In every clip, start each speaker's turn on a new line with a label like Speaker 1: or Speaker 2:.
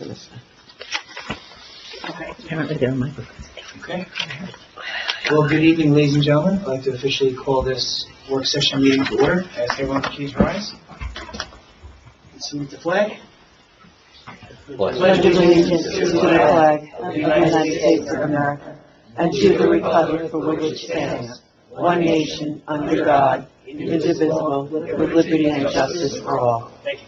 Speaker 1: going to say.
Speaker 2: Okay.
Speaker 1: Apparently there are microphones.
Speaker 3: Okay. Well, good evening, ladies and gentlemen. I'd like to officially call this work session meeting to order. Ask everyone to please rise. Salute the flag.
Speaker 2: Pledge allegiance to the flag of the United States of America and to the republic for which it stands, one nation, under God, indivisible, with liberty and justice for all.
Speaker 3: Thank you.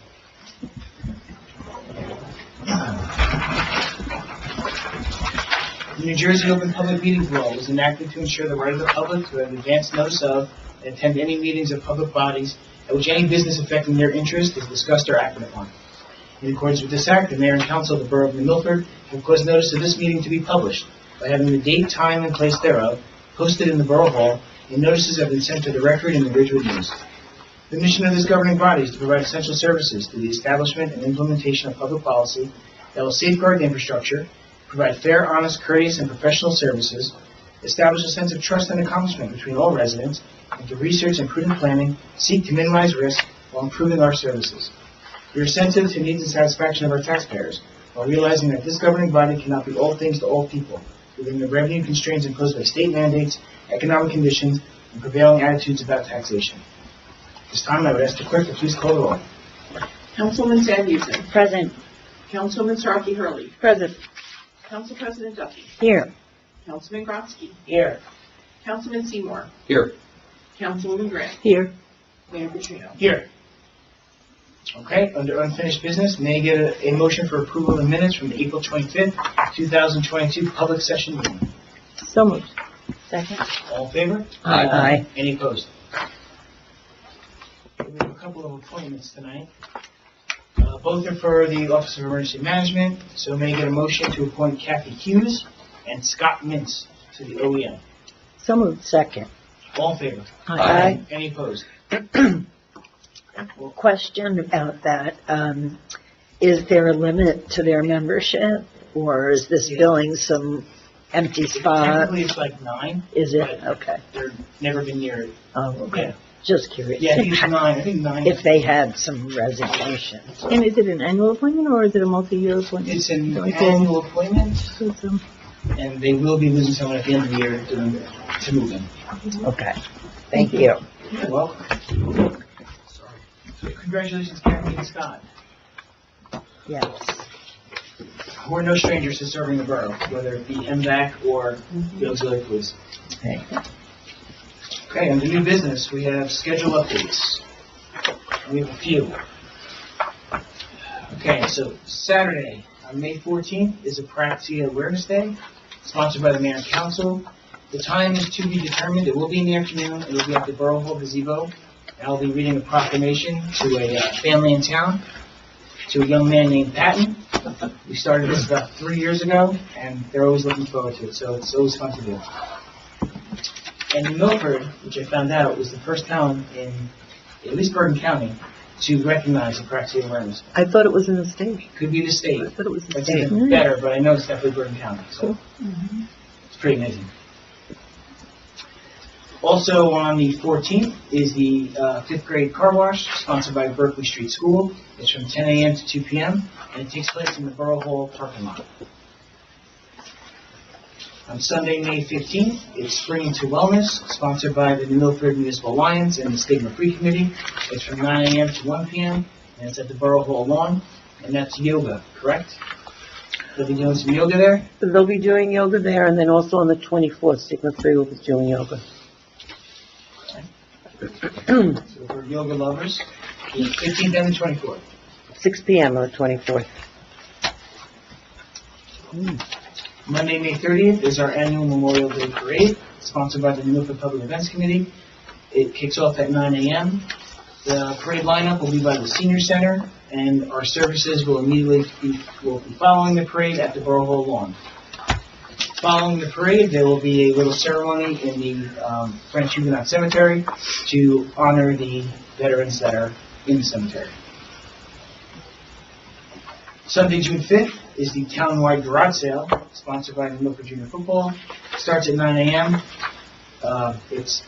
Speaker 3: The New Jersey Open Public Meetings Law was enacted to ensure the right of the public to have advance notice of and attend any meetings of public bodies at which any business affecting their interest is discussed or acted upon. In accordance with this act, the Mayor and Council of the Borough of Milford have caused notice of this meeting to be published by having the date, time, and place thereof posted in the Borough Hall, and notices have been sent to the record in the Ridgewood News. The mission of this governing body is to provide essential services to the establishment and implementation of public policy that will safeguard the infrastructure, provide fair, honest, courteous, and professional services, establish a sense of trust and accomplishment between all residents, and to research and prudent planning, seek to minimize risk while improving our services. We are sensitive to needs and satisfaction of our taxpayers, while realizing that this governing body cannot be all things to all people, within the revenue constraints imposed by state mandates, economic conditions, and prevailing attitudes about taxation. At this time, I would ask the clerk to please call the roll.
Speaker 4: Councilman San Houston.
Speaker 1: Present.
Speaker 4: Councilman Starkey Hurley.
Speaker 1: Present.
Speaker 4: Council President Duffy.
Speaker 1: Here.
Speaker 4: Councilman Grotzky.
Speaker 3: Here.
Speaker 4: Councilman Seymour.
Speaker 3: Here.
Speaker 4: Councilwoman Grant.
Speaker 1: Here.
Speaker 4: Mayor Petrino.
Speaker 3: Here. Okay, under unfinished business, may I get a motion for approval of the minutes from the April 25th, 2022 public session meeting?
Speaker 1: So moved. Second.
Speaker 3: All in favor?
Speaker 1: Aye.
Speaker 3: Any opposed? We have a couple of appointments tonight. Both are for the Office of Emergency Management, so may I get a motion to appoint Kathy Hughes and Scott Mintz to the OEM?
Speaker 1: So moved. Second.
Speaker 3: All in favor?
Speaker 1: Aye.
Speaker 3: Any opposed?
Speaker 1: Question about that. Is there a limit to their membership, or is this filling some empty spot?
Speaker 3: Technically, it's like 9.
Speaker 1: Is it?
Speaker 3: but
Speaker 1: Okay.
Speaker 3: They've never been near it.
Speaker 1: Oh, okay.
Speaker 3: Yeah.
Speaker 1: Just curious.
Speaker 3: Yeah, I think it's 9. I think 9.
Speaker 1: If they had some resignations.
Speaker 5: And is it an annual appointment or is it a multi-year appointment?
Speaker 3: It's an annual appointment,
Speaker 5: It's,
Speaker 3: and they will be losing someone at the end of the year to move them.
Speaker 1: Okay. Thank you.
Speaker 3: You're welcome. So congratulations, Kathy and Scott.
Speaker 1: Yes.
Speaker 3: We're no strangers to serving the borough, whether it be MVAC or the auxiliary police.
Speaker 1: Okay.
Speaker 3: Okay, under new business, we have schedule updates. We have a few. Okay, so Saturday, on May 14th, is Apraxia Awareness Day, sponsored by the Mayor and Council. The time is to be determined. It will be in the afternoon. It will be at the Borough Hall gazebo. I'll be reading a proclamation to a family in town, to a young man named Patton. We started this about 3 years ago, and they're always looking forward to it, so it's always fun to do. And in Milford, which I found out was the first town in at least Bergen County to recognize Apraxia Awareness.
Speaker 5: I thought it was in the state.
Speaker 3: Could be the state.
Speaker 5: I thought it was the
Speaker 3: That's
Speaker 5: state.
Speaker 3: even better, but I know it's definitely Bergen County, so it's pretty amazing. Also on the 14th is the 5th grade car wash, sponsored by Berkeley Street School. It's from 10 a.m. to 2 p.m., and it takes place in the Borough Hall parking lot. On Sunday, May 15th, it's Spring into Wellness, sponsored by the New Milford Municipal Alliance and the Stigma Free Committee. It's from 9 a.m. to 1 p.m., and it's at the Borough Hall lawn, and that's yoga, correct? They'll be doing some yoga there?
Speaker 5: They'll be doing yoga there, and then also on the 24th, Stigma Free will be doing yoga.
Speaker 3: So for yoga lovers, the 15th and the 24th.
Speaker 5: 6 p.m. on the 24th.
Speaker 3: Monday, May 30th is our annual Memorial Day Parade, sponsored by the New Milford Public Events Committee. It kicks off at 9 a.m. The parade lineup will be by the Senior Center, and our services will immediately be following the parade at the Borough Hall lawn. Following the parade, there will be a little ceremony in the French Huguenot Cemetery to honor the veterans that are in the cemetery. Sunday, June 5th is the town-wide garage sale, sponsored by the Milford Junior Football. It starts at 9 a.m. It's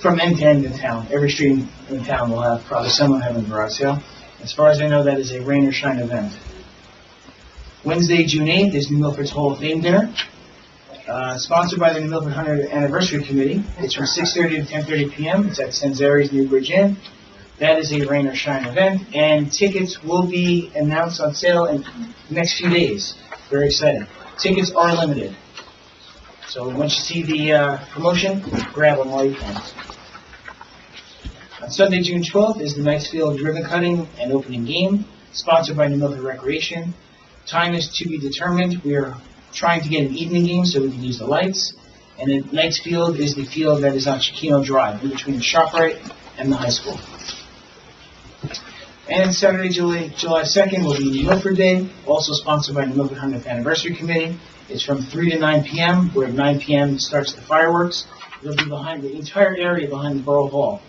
Speaker 3: from end to end in town. Every street in town will have probably someone having a garage sale. As far as I know, that is a rain or shine event. Wednesday, June 8th is New Milford's Hall of Fame dinner, sponsored by the New Milford 100th Anniversary Committee. It's from 6:30 to 10:30 p.m. It's at Sanzari's New Bridge Inn. That is a rain or shine event, and tickets will be announced on sale in the next few days. Very exciting. Tickets are limited. So once you see the promotion, grab them while you can. On Sunday, June 12th is the Knightsfield ribbon cutting and opening game, sponsored by New Milford Recreation. Time is to be determined. We are trying to get an evening game so we can use the lights. And then Knightsfield is the field that is on Chiquino Drive, in between the ShopRite and the high school. And Saturday, July 2nd will be New Milford Day, also sponsored by the New Milford 100th Anniversary Committee. It's from 3 to 9 p.m., where at 9 p.m. starts the fireworks. It'll be behind the entire area behind the Borough Hall.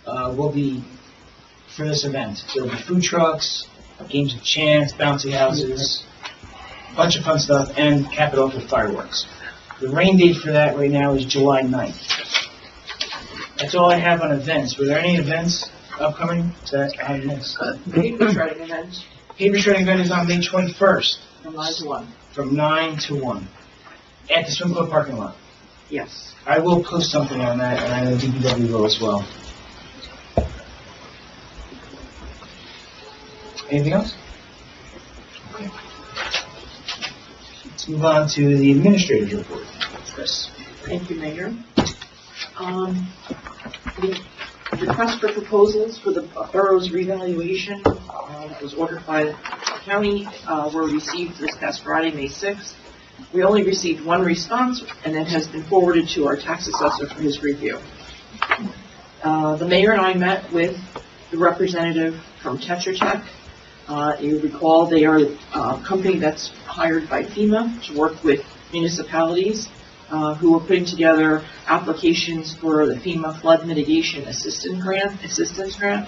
Speaker 3: Will be for this event. There will be food trucks, games of chance, bouncy houses, a bunch of fun stuff, and cap it off with fireworks. The rain date for that right now is July 9th. That's all I have on events. Were there any events upcoming that I missed?
Speaker 4: Paper shredding event
Speaker 3: Paper shredding event is on May 21st,
Speaker 4: from 9 to 1.
Speaker 3: from 9 to 1, at the swim club parking lot.
Speaker 4: Yes.
Speaker 3: I will post something on that, and I know DPW will as well. Anything else? Okay. Let's move on to the administrator's report. Chris.
Speaker 4: Thank you, Mayor. The request for proposals for the borough's revaluation that was ordered by the county were received this past Friday, May 6th. We only received one response, and it has been forwarded to our tax assessor for his review. The mayor and I met with the representative from Tetra Tech. You recall they are a company that's hired by FEMA to work with municipalities who are putting together applications for the FEMA Flood Mitigation Assistance Grant.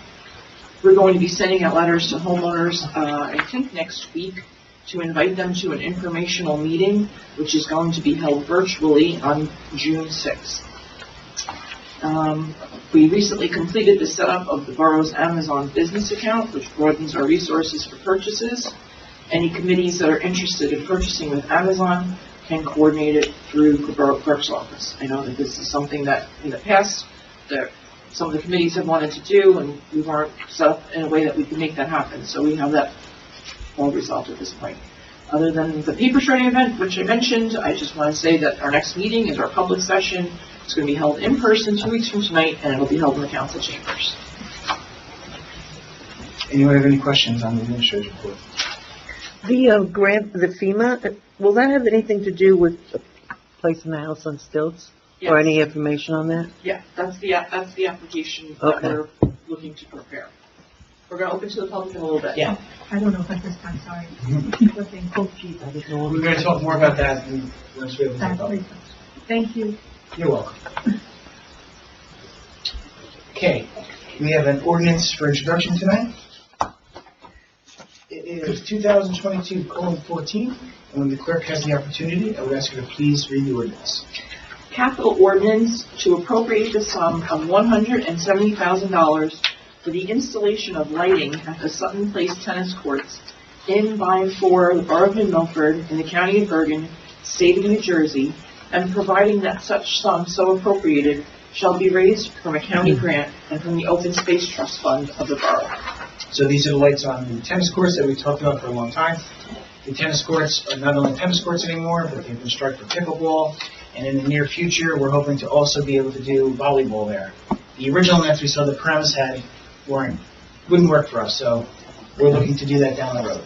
Speaker 4: We're going to be sending out letters to homeowners, I think next week, to invite them to an informational meeting, which is going to be held virtually on June 6th. We recently completed the setup of the borough's Amazon business account, which broadens our resources for purchases. Any committees that are interested in purchasing with Amazon can coordinate it through the borough clerk's office. I know that this is something that in the past that some of the committees have wanted to do, and we weren't set up in a way that we could make that happen. So we have that all resolved at this point. Other than the paper shredding event, which I mentioned, I just want to say that our next meeting is our public session. It's going to be held in person 2 weeks from tonight, and it'll be held in the council chambers.
Speaker 3: Anyone have any questions on the administrator's report?
Speaker 5: The grant, the FEMA, will that have anything to do with placing the house on stilts? Or any information on that?
Speaker 4: Yeah, that's the application that
Speaker 5: Okay.
Speaker 4: we're looking to prepare. We're going to open to the public in a little bit.
Speaker 3: Yeah.
Speaker 6: I don't know if at this time, sorry. People saying cold cheese.
Speaker 5: I didn't know.
Speaker 3: We're going to talk more about that once we have the
Speaker 6: That's
Speaker 3: public.
Speaker 6: please. Thank you.
Speaker 3: You're welcome. Okay, we have an ordinance for introduction tonight. It is 2022:14, and when the clerk has the opportunity, I would ask her to please read the ordinance.
Speaker 4: Capital ordinance to appropriate the sum of $170,000 for the installation of lighting at the Sutton Place tennis courts in, by, and for the Borough of New Milford in the County of Bergen, State of New Jersey, and providing that such sum so appropriated shall be raised from a county grant and from the Open Space Trust Fund of the borough.
Speaker 3: So these are the lights on the tennis courts that we talked about for a long time. The tennis courts are not only tennis courts anymore, but they've been struck for pickleball, and in the near future, we're hoping to also be able to do volleyball there. The original nets we saw the premise had wouldn't work for us, so we're looking to do that down the road.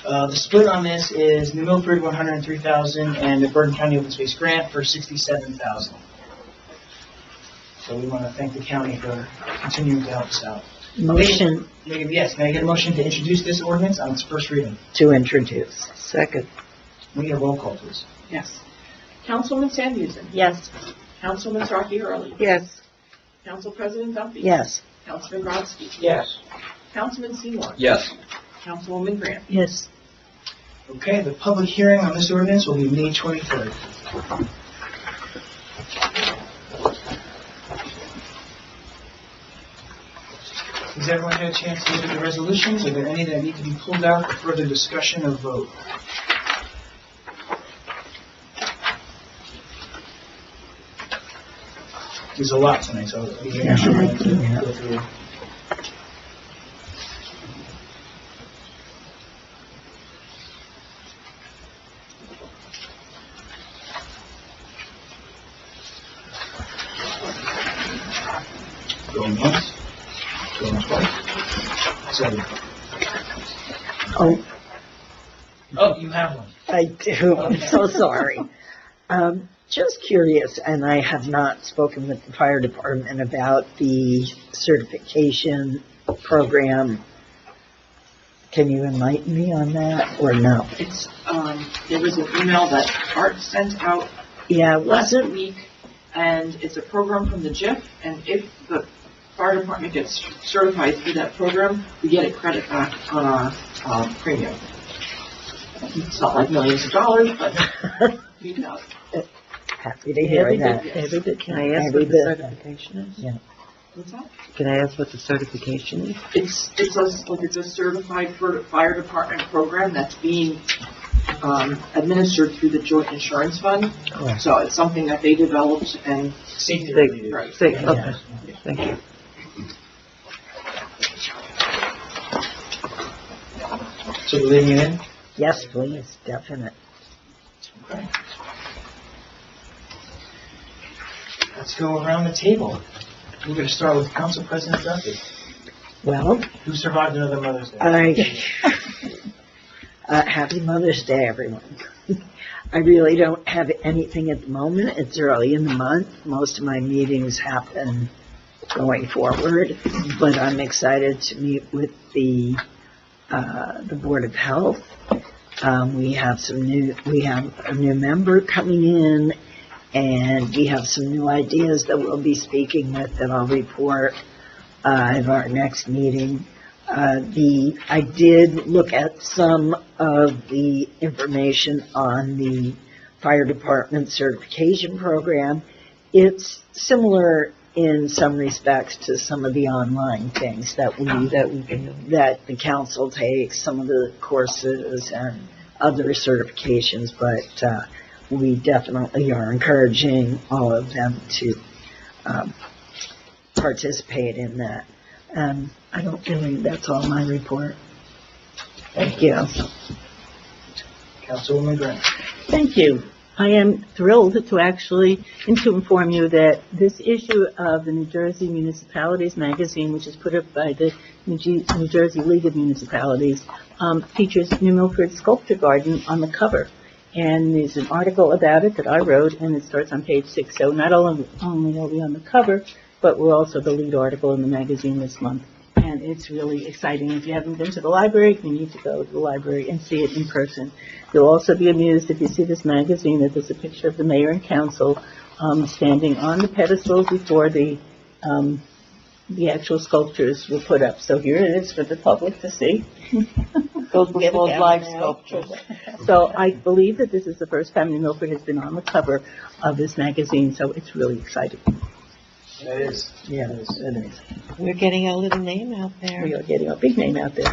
Speaker 3: The split on this is New Milford $103,000 and the Bergen County Open Space Grant for $67,000. So we want to thank the county for continuing to help us out.
Speaker 1: Motion
Speaker 3: Yes, can I get a motion to introduce this ordinance on its first reading?
Speaker 1: to introduce.
Speaker 5: Second.
Speaker 3: We need a roll call, please.
Speaker 4: Yes. Councilwoman Sandhusen.
Speaker 1: Yes.
Speaker 4: Councilman Starkey Hurley.
Speaker 5: Yes.
Speaker 4: Council President Duffy.
Speaker 1: Yes.
Speaker 4: Councilman Brodsky.
Speaker 3: Yes.
Speaker 4: Councilman Seymour.
Speaker 7: Yes.
Speaker 4: Councilwoman Grant.
Speaker 1: Yes.
Speaker 3: Okay, the public hearing on this ordinance will be May 23rd. Has everyone had a chance to look at the resolutions? Are there any that need to be pulled out for further discussion or vote? There's a lot tonight, so I'll give you an extra minute to go through. Going once, going twice. So, oh, you have one.
Speaker 1: I do. I'm so sorry. Just curious, and I have not spoken with the fire department about the certification program. Can you enlighten me on that, or no?
Speaker 4: It's, there was an email that Art sent out
Speaker 1: Yeah,
Speaker 4: last
Speaker 1: wasn't,
Speaker 4: week, and it's a program from the JIF, and if the fire department gets certified through that program, we get a credit back on our premium. It's not like millions of dollars, but we know.
Speaker 1: happy to hear that.
Speaker 5: Every bit. Can I ask
Speaker 1: Every
Speaker 5: what the
Speaker 1: bit.
Speaker 5: certification is?
Speaker 1: Yeah.
Speaker 4: What's that?
Speaker 5: Can I ask what the certification is?
Speaker 4: It's a certified fire department program that's being administered through the Joint Insurance Fund.
Speaker 1: Correct.
Speaker 4: So it's something that they developed and,
Speaker 3: Safety
Speaker 5: They-
Speaker 3: related.
Speaker 4: right.
Speaker 5: Say, okay, thank you.
Speaker 3: So we're leaving it in?
Speaker 1: Yes, please, definite.
Speaker 3: Okay. Let's go around the table. We're going to start with Council President Duffy.
Speaker 1: Well,
Speaker 3: Who survived another Mother's Day?
Speaker 1: Happy Mother's Day, everyone. I really don't have anything at the moment. It's early in the month. Most of my meetings happen going forward, but I'm excited to meet with the Board of Health. We have a new member coming in, and we have some new ideas that we'll be speaking with that I'll report at our next meeting. I did look at some of the information on the fire department certification program. It's similar in some respects to some of the online things that the council takes, some of the courses and other certifications, but we definitely are encouraging all of them to participate in that. I don't believe that's all my report. Thank you.
Speaker 3: Councilwoman Grant.
Speaker 6: Thank you. I am thrilled to inform you that this issue of the New Jersey Municipalities magazine, which is put up by the New Jersey League of Municipalities, features New Milford Sculpture Garden on the cover. And there's an article about it that I wrote, and it starts on page 6. So not only are we on the cover, but we're also the lead article in the magazine this month. And it's really exciting. If you haven't been to the library, you need to go to the library and see it in person. You'll also be amused if you see this magazine that there's a picture of the mayor and council standing on the pedestal before the actual sculptures were put up. So here it is for the public to see.
Speaker 5: Those were called live sculptures.
Speaker 6: So I believe that this is the first time New Milford has been on the cover of this magazine, so it's really exciting.
Speaker 3: It is.
Speaker 1: Yeah, it is.
Speaker 5: We're getting our little name out there.
Speaker 6: We are getting a big name out there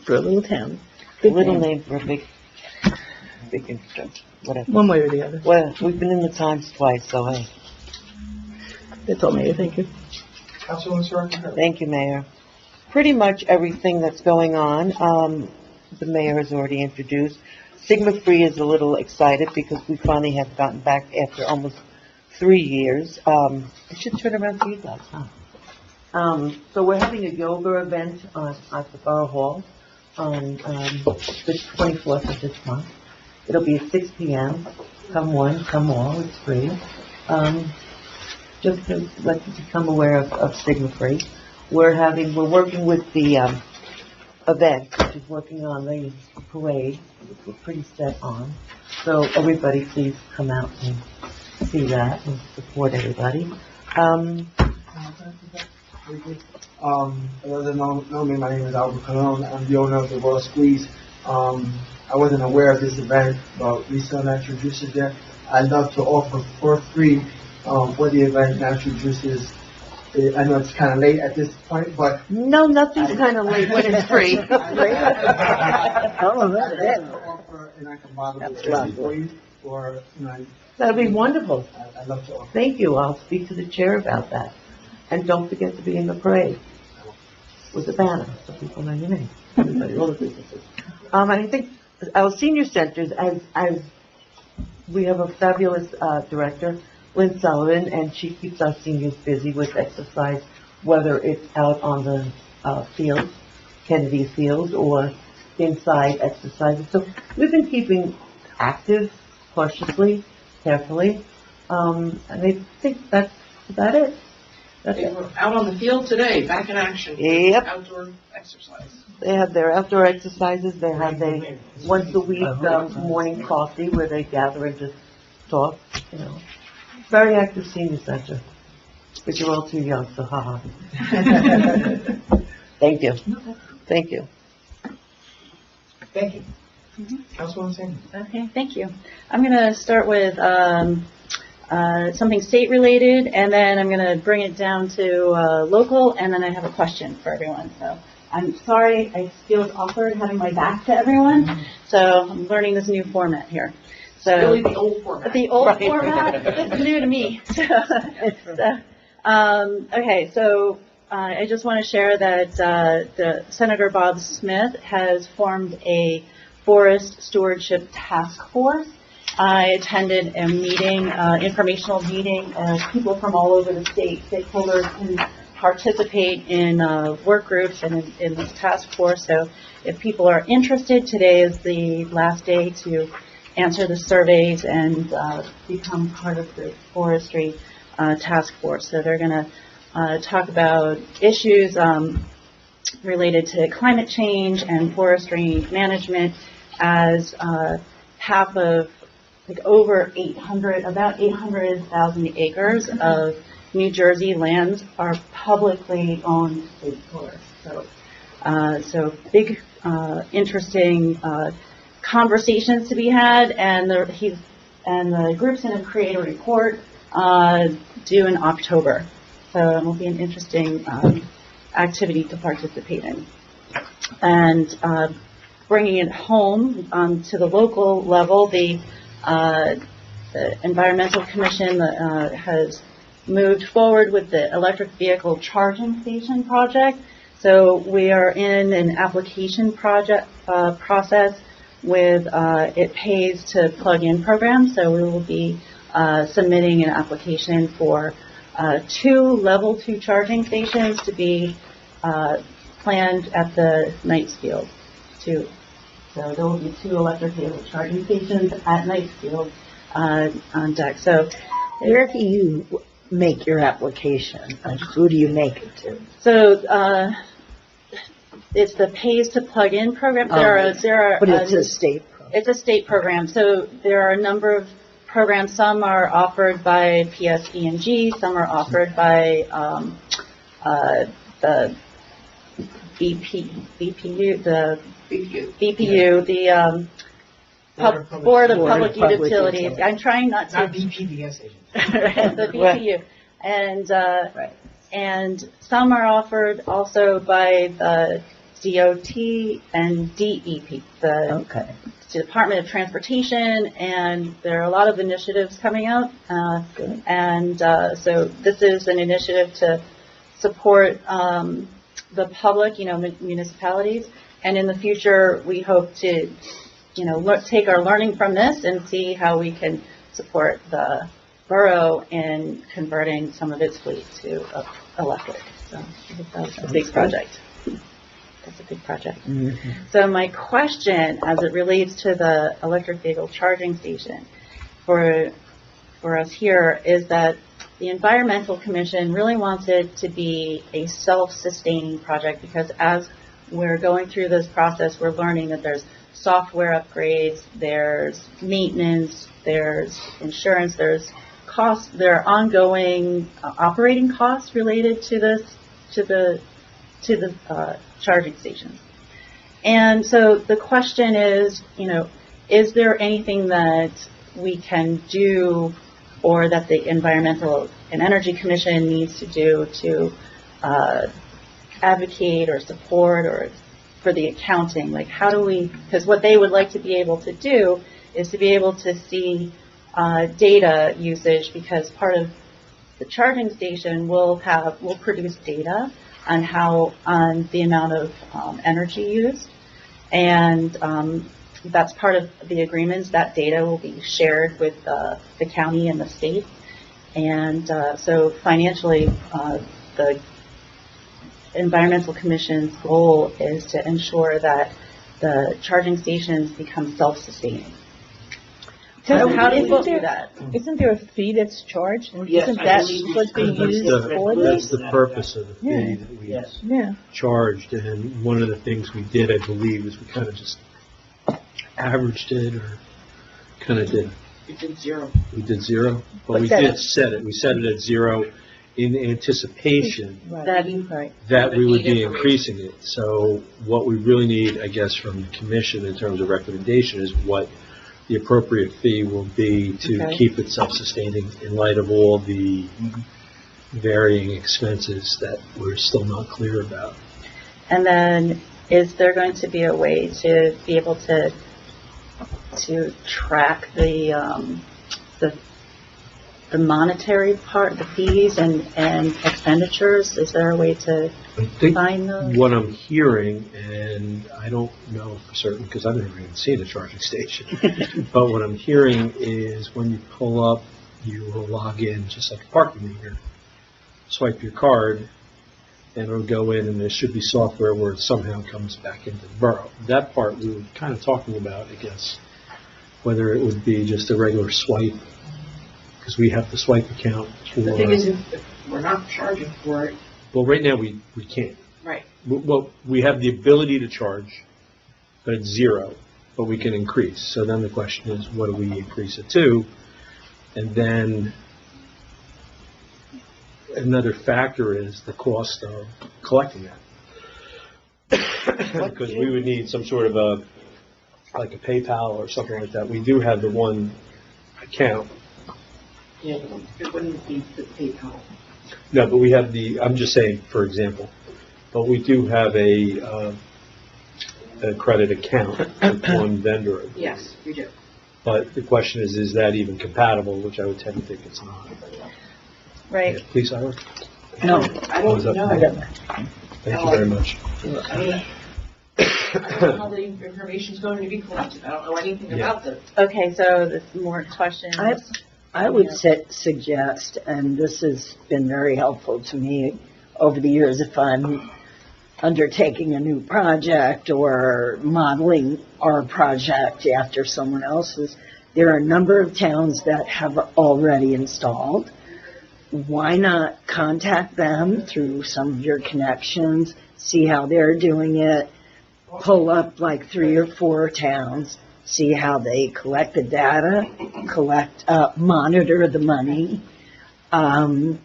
Speaker 6: for a little town.
Speaker 5: A
Speaker 6: Big
Speaker 5: little
Speaker 6: name.
Speaker 5: name for a big infrastructure, whatever.
Speaker 6: One way or the other.
Speaker 5: Well, we've been in the Times twice, so hey.
Speaker 6: That's all, Mayor. Thank you.
Speaker 3: Councilwoman Sorkin.
Speaker 5: Thank you, Mayor. Pretty much everything that's going on, the mayor has already introduced. Sigma Free is a little excited because we finally have gotten back after almost 3 years. I should turn around to you guys, huh? So we're having a yoga event at the Borough Hall on the 24th of this month. It'll be at 6 p.m. Come one, come all. It's free. Just to let you become aware of Sigma Free. We're working with the event, which is working on the parade, which we're pretty set on. So everybody please come out and see that and support everybody.
Speaker 7: Those that know me, my name is Albert Colon. I'm the owner of the Raw Squeeze. I wasn't aware of this event, but Lisa Natural Juices there. I'd love to offer for free for the event natural juices I know it's kind of late at this point, but
Speaker 5: No, nothing's kind of late when it's free.
Speaker 1: Oh,
Speaker 7: I'd
Speaker 1: that
Speaker 7: like to offer an act of moderate
Speaker 1: That's
Speaker 7: charity
Speaker 1: lovely.
Speaker 7: for you, or,
Speaker 5: That'd be wonderful.
Speaker 7: I'd love to offer.
Speaker 5: Thank you. I'll speak to the chair about that. And don't forget to be in the parade with the banner, so people know your name. Everybody, all the businesses. And I think our senior centers, as we have a fabulous director, Lynn Sullivan, and she keeps our seniors busy with exercise, whether it's out on the field, Kennedy Field, or inside exercises. So we've been keeping active, cautiously, carefully, and I think that's about it. That's
Speaker 4: They
Speaker 5: it.
Speaker 4: were out on the field today, back in action.
Speaker 5: Yep.
Speaker 4: Outdoor exercise.
Speaker 5: They have their outdoor exercises, they have their once a week morning coffee where they gather and just talk, you know. Very active senior center, but you're all too young, so haha. Thank you. Thank you.
Speaker 3: Thank you. Councilwoman Sandy.
Speaker 6: Okay, thank you. I'm going to start with something state-related, and then I'm going to bring it down to local, and then I have a question for everyone. So I'm sorry, I feel awkward having my back to everyone, so I'm learning this new format here. So
Speaker 4: Really the old format.
Speaker 6: the old
Speaker 5: Right.
Speaker 6: format is new to me. Okay, so I just want to share that the Senator Bob Smith has formed a forest stewardship task force. I attended a meeting, informational meeting, people from all over the state, stakeholders can participate in work groups and in this task force. So if people are interested, today is the last day to answer the surveys and become part of the forestry task force. So they're going to talk about issues related to climate change and forestry management, as half of, like, over 800, about 800,000 acres of New Jersey lands are publicly owned state forests. So big, interesting conversations to be had, and the group's going to create a report due in October. So it will be an interesting activity to participate in. And bringing it home to the local level, the Environmental Commission has moved forward with the electric vehicle charging station project. So we are in an application process with It Pays to Plug-in program. So we will be submitting an application for 2 level 2 charging stations to be planned at the Knightsfield too. So there will be 2 electric vehicle charging stations at Knightsfield on deck. So
Speaker 1: Where do you make your application? Who do you make it to?
Speaker 6: So it's the Pays to Plug-in program.
Speaker 1: But it's a state program.
Speaker 6: It's a state program. So there are a number of programs. Some are offered by PSE&G. Some are offered by the BPU, the Board of Public Utilities. I'm trying not to.
Speaker 3: Not BPDS agents.
Speaker 6: The BPU. And some are offered also by the DOT and DEP, the Department of Transportation, and there are a lot of initiatives coming out. So this is an initiative to support the public, municipalities. And in the future, we hope to, take our learning from this and see how we can support the borough in converting some of its fleet to electric. So I think that's a big project. That's a big project.
Speaker 1: Mm-hmm.
Speaker 6: So my question, as it relates to the electric vehicle charging station for us here, is that the Environmental Commission really wants it to be a self-sustaining project, because as we're going through this process, we're learning that there's software upgrades, there's maintenance, there's insurance, there's costs, there are ongoing operating costs related to this, to the charging stations. And so the question is, is there anything that we can do, or that the Environmental
Speaker 8: an energy commission needs to do to advocate or support or for the accounting? Like, how do we, because what they would like to be able to do is to be able to see data usage, because part of the charging station will produce data on the amount of energy used, and that's part of the agreements. That data will be shared with the county and the state, and so financially, the Environmental Commission's goal is to ensure that the charging stations become self-sustaining. So how do we do that?
Speaker 6: Isn't there a fee that's charged?
Speaker 4: Yes,
Speaker 6: Isn't
Speaker 4: I
Speaker 6: that
Speaker 4: believe
Speaker 6: what's being used for
Speaker 9: That's
Speaker 6: this?
Speaker 9: the purpose of the fee
Speaker 6: Yeah.
Speaker 9: that we
Speaker 4: Yes.
Speaker 6: Yeah.
Speaker 9: charged, and one of the things we did, I believe, is we kind of just averaged it, or kind of did,
Speaker 4: It did 0.
Speaker 9: we did 0, but
Speaker 6: But
Speaker 9: we
Speaker 6: that-
Speaker 9: did set it, we set it at 0 in anticipation
Speaker 6: Right.
Speaker 9: that we would be increasing it. So what we really need, I guess, from the commission in terms of recommendation is what the appropriate fee will be to
Speaker 8: Okay.
Speaker 9: keep it self-sustaining in light of all the varying expenses that we're still not clear about.
Speaker 8: And then, is there going to be a way to be able to track the monetary part, the fees and expenditures? Is there a way to
Speaker 9: I think
Speaker 8: find those?
Speaker 9: what I'm hearing, and I don't know for certain because I've never even seen a charging station, but what I'm hearing is when you pull up, you will log in just like a parking meter, swipe your card, and it'll go in, and there should be software where it somehow comes back into the borough. That part we were kind of talking about, I guess, whether it would be just a regular swipe, because we have the swipe account for...
Speaker 4: The thing is, if we're not charging for it,
Speaker 9: Well, right now we can't.
Speaker 4: right,
Speaker 9: Well, we have the ability to charge, but it's 0, but we can increase. So then the question is, what do we increase it to? And then another factor is the cost of collecting that. Because we would need some sort of like a PayPal or something like that. We do have the one account.
Speaker 4: yeah, it wouldn't be the PayPal.
Speaker 9: No, but we have I'm just saying, for example, but we do have a credit account with one vendor.
Speaker 4: Yes, we do.
Speaker 9: But the question is that even compatible, which I would tend to think it's not.
Speaker 8: Right.
Speaker 9: Yeah, please, Ira.
Speaker 1: No,
Speaker 4: I don't know.
Speaker 1: I don't know.
Speaker 9: Thank you very much.
Speaker 4: I mean, I don't know how the information's going to be collected. I don't know anything about this.
Speaker 8: Okay, so there's more questions.
Speaker 1: I would suggest, and this has been very helpful to me over the years, if I'm undertaking a new project or modeling our project after someone else's, there are a number of towns that have already installed. Why not contact them through some of your connections, see how they're doing it, pull up like 3 or 4 towns, see how they collect the data, monitor the money, what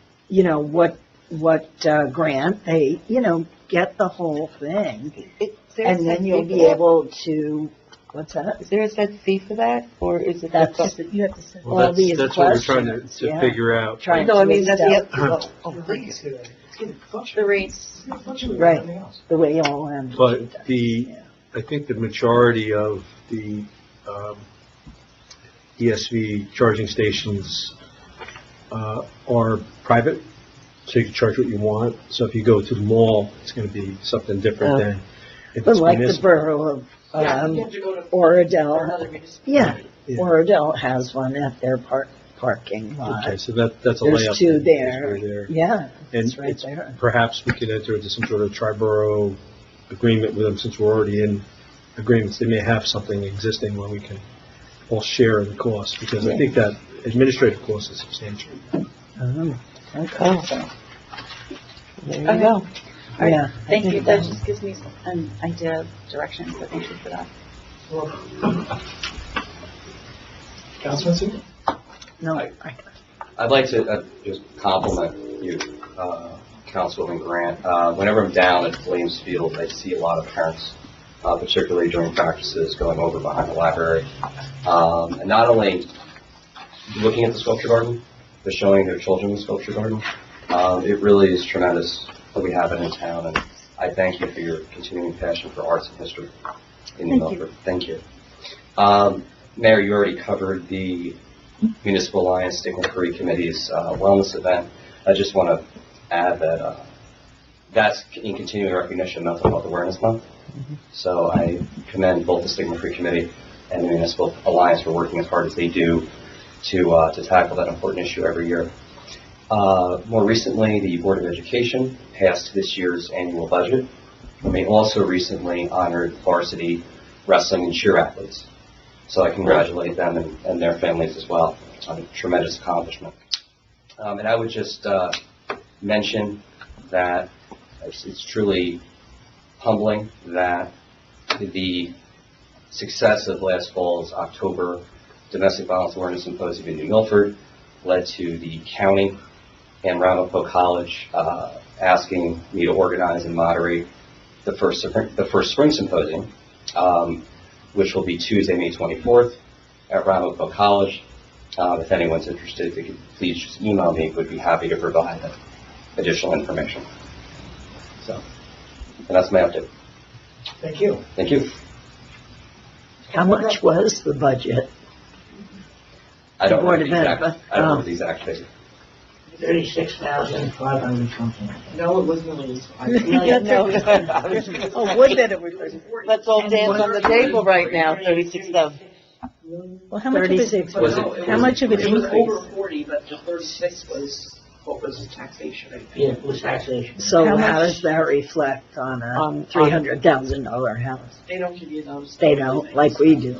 Speaker 1: grant they, get the whole thing. And then you'll be able to, what's that?
Speaker 5: Is there a set fee for that, or is it?
Speaker 1: That's,
Speaker 6: You have to say.
Speaker 9: Well,
Speaker 1: all these
Speaker 9: that's what we're trying
Speaker 1: questions,
Speaker 9: to
Speaker 1: yeah.
Speaker 9: figure out.
Speaker 1: Trying
Speaker 5: No,
Speaker 1: to
Speaker 5: I mean, that's
Speaker 1: establish
Speaker 3: It's gonna fluctuate.
Speaker 8: The rates.
Speaker 3: It's gonna fluctuate with
Speaker 1: Right.
Speaker 3: everything else.
Speaker 1: the way all energy
Speaker 9: But
Speaker 1: does.
Speaker 9: I think the majority of the ESV charging stations are private, so you can charge what you want. So if you go to the mall, it's going to be something different than if
Speaker 1: But
Speaker 9: it's
Speaker 1: like the
Speaker 9: municipal.
Speaker 1: borough of
Speaker 4: Yeah, you have to go to
Speaker 1: Oradell,
Speaker 4: another municipality.
Speaker 1: yeah,
Speaker 9: Yeah.
Speaker 1: Oradell has one at their parking lot.
Speaker 9: Okay, so that's a
Speaker 1: There's
Speaker 9: layup.
Speaker 1: 2
Speaker 9: then,
Speaker 1: there.
Speaker 9: because we're there.
Speaker 1: Yeah,
Speaker 9: And
Speaker 1: it's right
Speaker 9: it's-
Speaker 1: there.
Speaker 9: perhaps we could enter into some sort of tri-borough agreement with them, since we're already in agreements. They may have something existing where we can all share in the cost, because I think that administrative cost is substantial.
Speaker 1: Oh, okay.
Speaker 5: Oh. There you go.
Speaker 1: Yeah.
Speaker 8: Thank you. That just gives me an idea of direction, so thank you for that.
Speaker 3: Councilman Sue?
Speaker 1: No,
Speaker 10: I'd like to just compliment you, Councilwoman Grant. Whenever I'm down at Williams Field, I see a lot of parents, particularly during practices, going over behind the library. And not only looking at the sculpture garden, for showing their children the sculpture garden. It really is tremendous that we have it in town, and I thank you for your continuing passion for arts and history in New Milford. Thank you. Mayor, you already covered the Municipal Alliance Stigma-Free Committee's wellness event. I just want to add that that's in continuing recognition of Mental Health Awareness Month. So I commend both the Stigma-Free Committee and the Municipal Alliance for working as hard as they do to tackle that important issue every year. More recently, the Board of Education passed this year's annual budget, and they also recently honored varsity wrestling and cheer athletes. So I congratulate them and their families as well on a tremendous accomplishment. And I would just mention that it's truly humbling that the success of last fall's October Domestic Violence Awareness Symposium in New Milford led to the county and Ramapo College asking me to organize and moderate the first spring symposium, which will be Tuesday, May 24th at Ramapo College. If anyone's interested, they could please just email me. Would be happy to provide additional information. So, and that's my update.
Speaker 3: Thank you.
Speaker 10: Thank you.
Speaker 1: How much was the budget?
Speaker 10: I don't
Speaker 1: Board
Speaker 10: know the
Speaker 1: of Ed,
Speaker 10: exact,
Speaker 1: but-
Speaker 10: I don't know the exact figure.
Speaker 11: 36,500 something.
Speaker 4: No, it was millions.
Speaker 5: Oh, would that it were 30. Let's all dance on the table right now, 36,000.
Speaker 6: Well, how much of it,
Speaker 1: 36
Speaker 10: Was it-
Speaker 6: how much of it
Speaker 4: It was
Speaker 6: increased?
Speaker 4: over 40, but the 36 was, what was the taxation, I think.
Speaker 11: Yeah, it was taxation.
Speaker 1: So
Speaker 6: How
Speaker 1: how
Speaker 6: much-
Speaker 1: does that reflect on a
Speaker 5: On-
Speaker 1: $300,000 house?
Speaker 4: They don't give you those.
Speaker 1: They don't, like we do.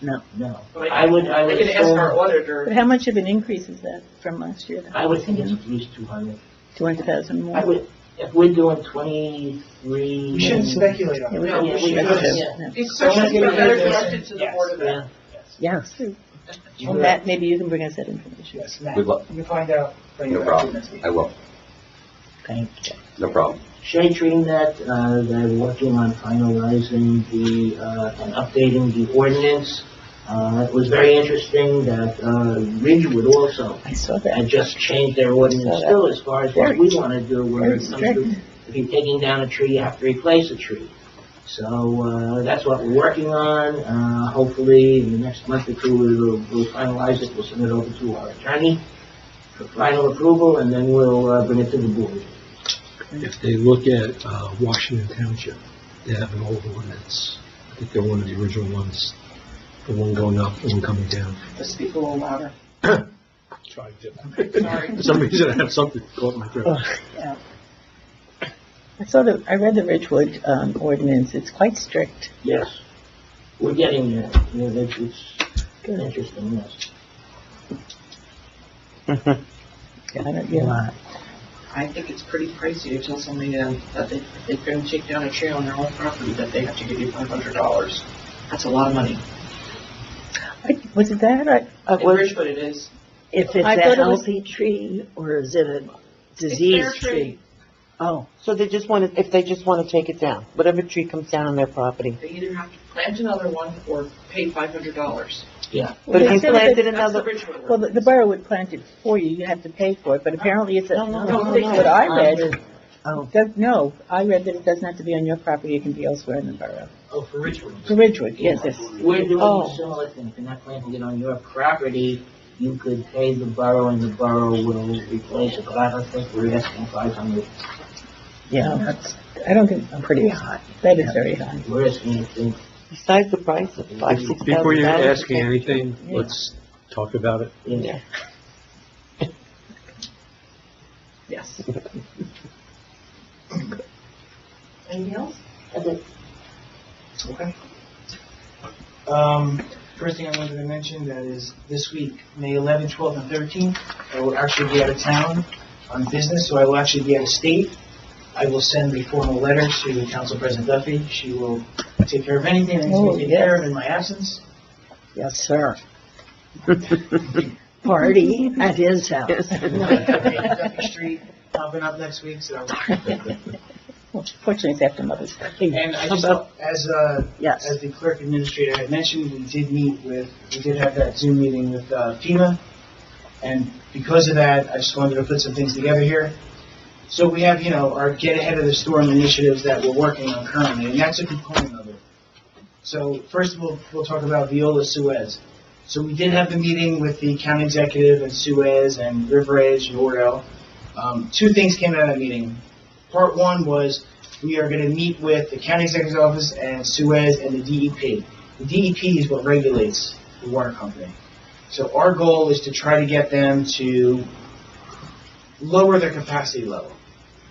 Speaker 1: No.
Speaker 11: No.
Speaker 4: But
Speaker 11: I would
Speaker 4: I can ask our
Speaker 11: assume,
Speaker 4: auditor.
Speaker 6: But how much of an increase is that from last year?
Speaker 11: I would think it's at least 200.
Speaker 6: 200,000 more?
Speaker 11: I would, if we're doing 23.
Speaker 3: We shouldn't speculate on
Speaker 6: Yeah,
Speaker 3: it.
Speaker 6: we
Speaker 4: No,
Speaker 6: don't
Speaker 4: we
Speaker 6: get
Speaker 4: should-
Speaker 6: rid of
Speaker 11: yeah.
Speaker 6: it.
Speaker 4: These questions are better directed to the
Speaker 3: Yes.
Speaker 4: Board of Ed.
Speaker 11: Yeah.
Speaker 1: Yes.
Speaker 6: Well, Matt, maybe you can bring us that information.
Speaker 3: Yes, Matt.
Speaker 10: We'd love-
Speaker 3: You can find out. bring
Speaker 10: No
Speaker 3: it back to
Speaker 10: problem.
Speaker 3: next week.
Speaker 10: I will.
Speaker 1: Thank you.
Speaker 10: No problem.
Speaker 11: Shade treating that, they're working on finalizing and updating the ordinance. It was very interesting that Ridgewood also
Speaker 6: I saw that.
Speaker 11: had just changed their ordinance still as far as what we want to do. Where
Speaker 6: Very
Speaker 11: it comes to, if you're taking down a tree, you have to replace a tree. So that's what we're working on. Hopefully, in the next month or two, we'll finalize it. We'll send it over to our attorney for final approval, and then we'll bring it to the board.
Speaker 9: If they look at Washington Township, they have an old ordinance. I think they're one of the original ones. The one going up, the one coming down.
Speaker 4: Let's speak a little louder.
Speaker 9: Sorry. For some reason, I have something caught in my throat.
Speaker 6: Yeah. I read the Ridgewood ordinance. It's quite strict.
Speaker 11: Yes, we're getting there. Yeah, it's interesting, yes.
Speaker 6: Yeah, I don't, yeah.
Speaker 4: I think it's pretty pricey to tell somebody that if they're going to take down a tree on their own property, that they have to give you $500. That's a lot of money.
Speaker 6: Was it that?
Speaker 4: In Ridgewood it is.
Speaker 1: If it's
Speaker 6: I
Speaker 1: a
Speaker 6: thought it was-
Speaker 1: healthy tree, or is it a
Speaker 4: It's
Speaker 1: diseased
Speaker 4: their
Speaker 1: tree? Oh,
Speaker 5: So they just want to, if they just want to take it down, whatever tree comes down on their property.
Speaker 4: They either have to plant another one or pay $500.
Speaker 11: Yeah.
Speaker 5: But if
Speaker 6: they
Speaker 5: you
Speaker 6: said
Speaker 5: planted
Speaker 6: that-
Speaker 4: That's the
Speaker 5: another,
Speaker 4: Ridgewood
Speaker 6: Well,
Speaker 4: one.
Speaker 6: the borough would plant it for you. You have to pay for it, but apparently it's a,
Speaker 5: No, no,
Speaker 4: no,
Speaker 6: what I read,
Speaker 1: oh,
Speaker 6: no, I read that it doesn't have to be on your property. It can be elsewhere in the borough.
Speaker 11: Oh, for Richmond.
Speaker 6: For Ridgewood, yes, yes.
Speaker 11: We're doing
Speaker 5: Oh.
Speaker 11: a similar thing. If you're not planting it on your property, you could pay the borough and the borough will replace it, but I don't think we're asking 500.
Speaker 1: yeah, that's
Speaker 6: I don't think,
Speaker 1: pretty high.
Speaker 6: that is very high.
Speaker 11: We're asking, I think,
Speaker 5: besides the price of $5,000-$6,000.
Speaker 9: Before you're asking anything, let's talk about it.
Speaker 11: yeah.
Speaker 4: Yes. Anything else?
Speaker 3: Okay. First thing I wanted to mention, that is this week, May 11th, 12th, and 13th, I will actually be out of town on business, so I will actually be out of state. I will send a formal letter to Council President Duffy. She will take care of anything that needs to be taken care of in my absence.
Speaker 1: Yes, sir. Party at his house.
Speaker 3: Duffy Street, popping up next week, so.
Speaker 6: Well, fortunately, it's after Mother's Day.
Speaker 3: And I just,
Speaker 1: Yes.
Speaker 3: as the clerk administrator had mentioned, we did have that Zoom meeting with FEMA. And because of that, I just wanted to put some things together here. So we have, our Get Ahead of the Storm initiatives that we're working on currently, and that's a component of it. So first of all, we'll talk about Viola Suez. So we did have the meeting with the county executive and Suez and River Edge and Ordell. Two things came out of that meeting. Part one was we are going to meet with the county executive's office and Suez and the DEP. The DEP is what regulates the water company. So our goal is to try to get them to lower their capacity level.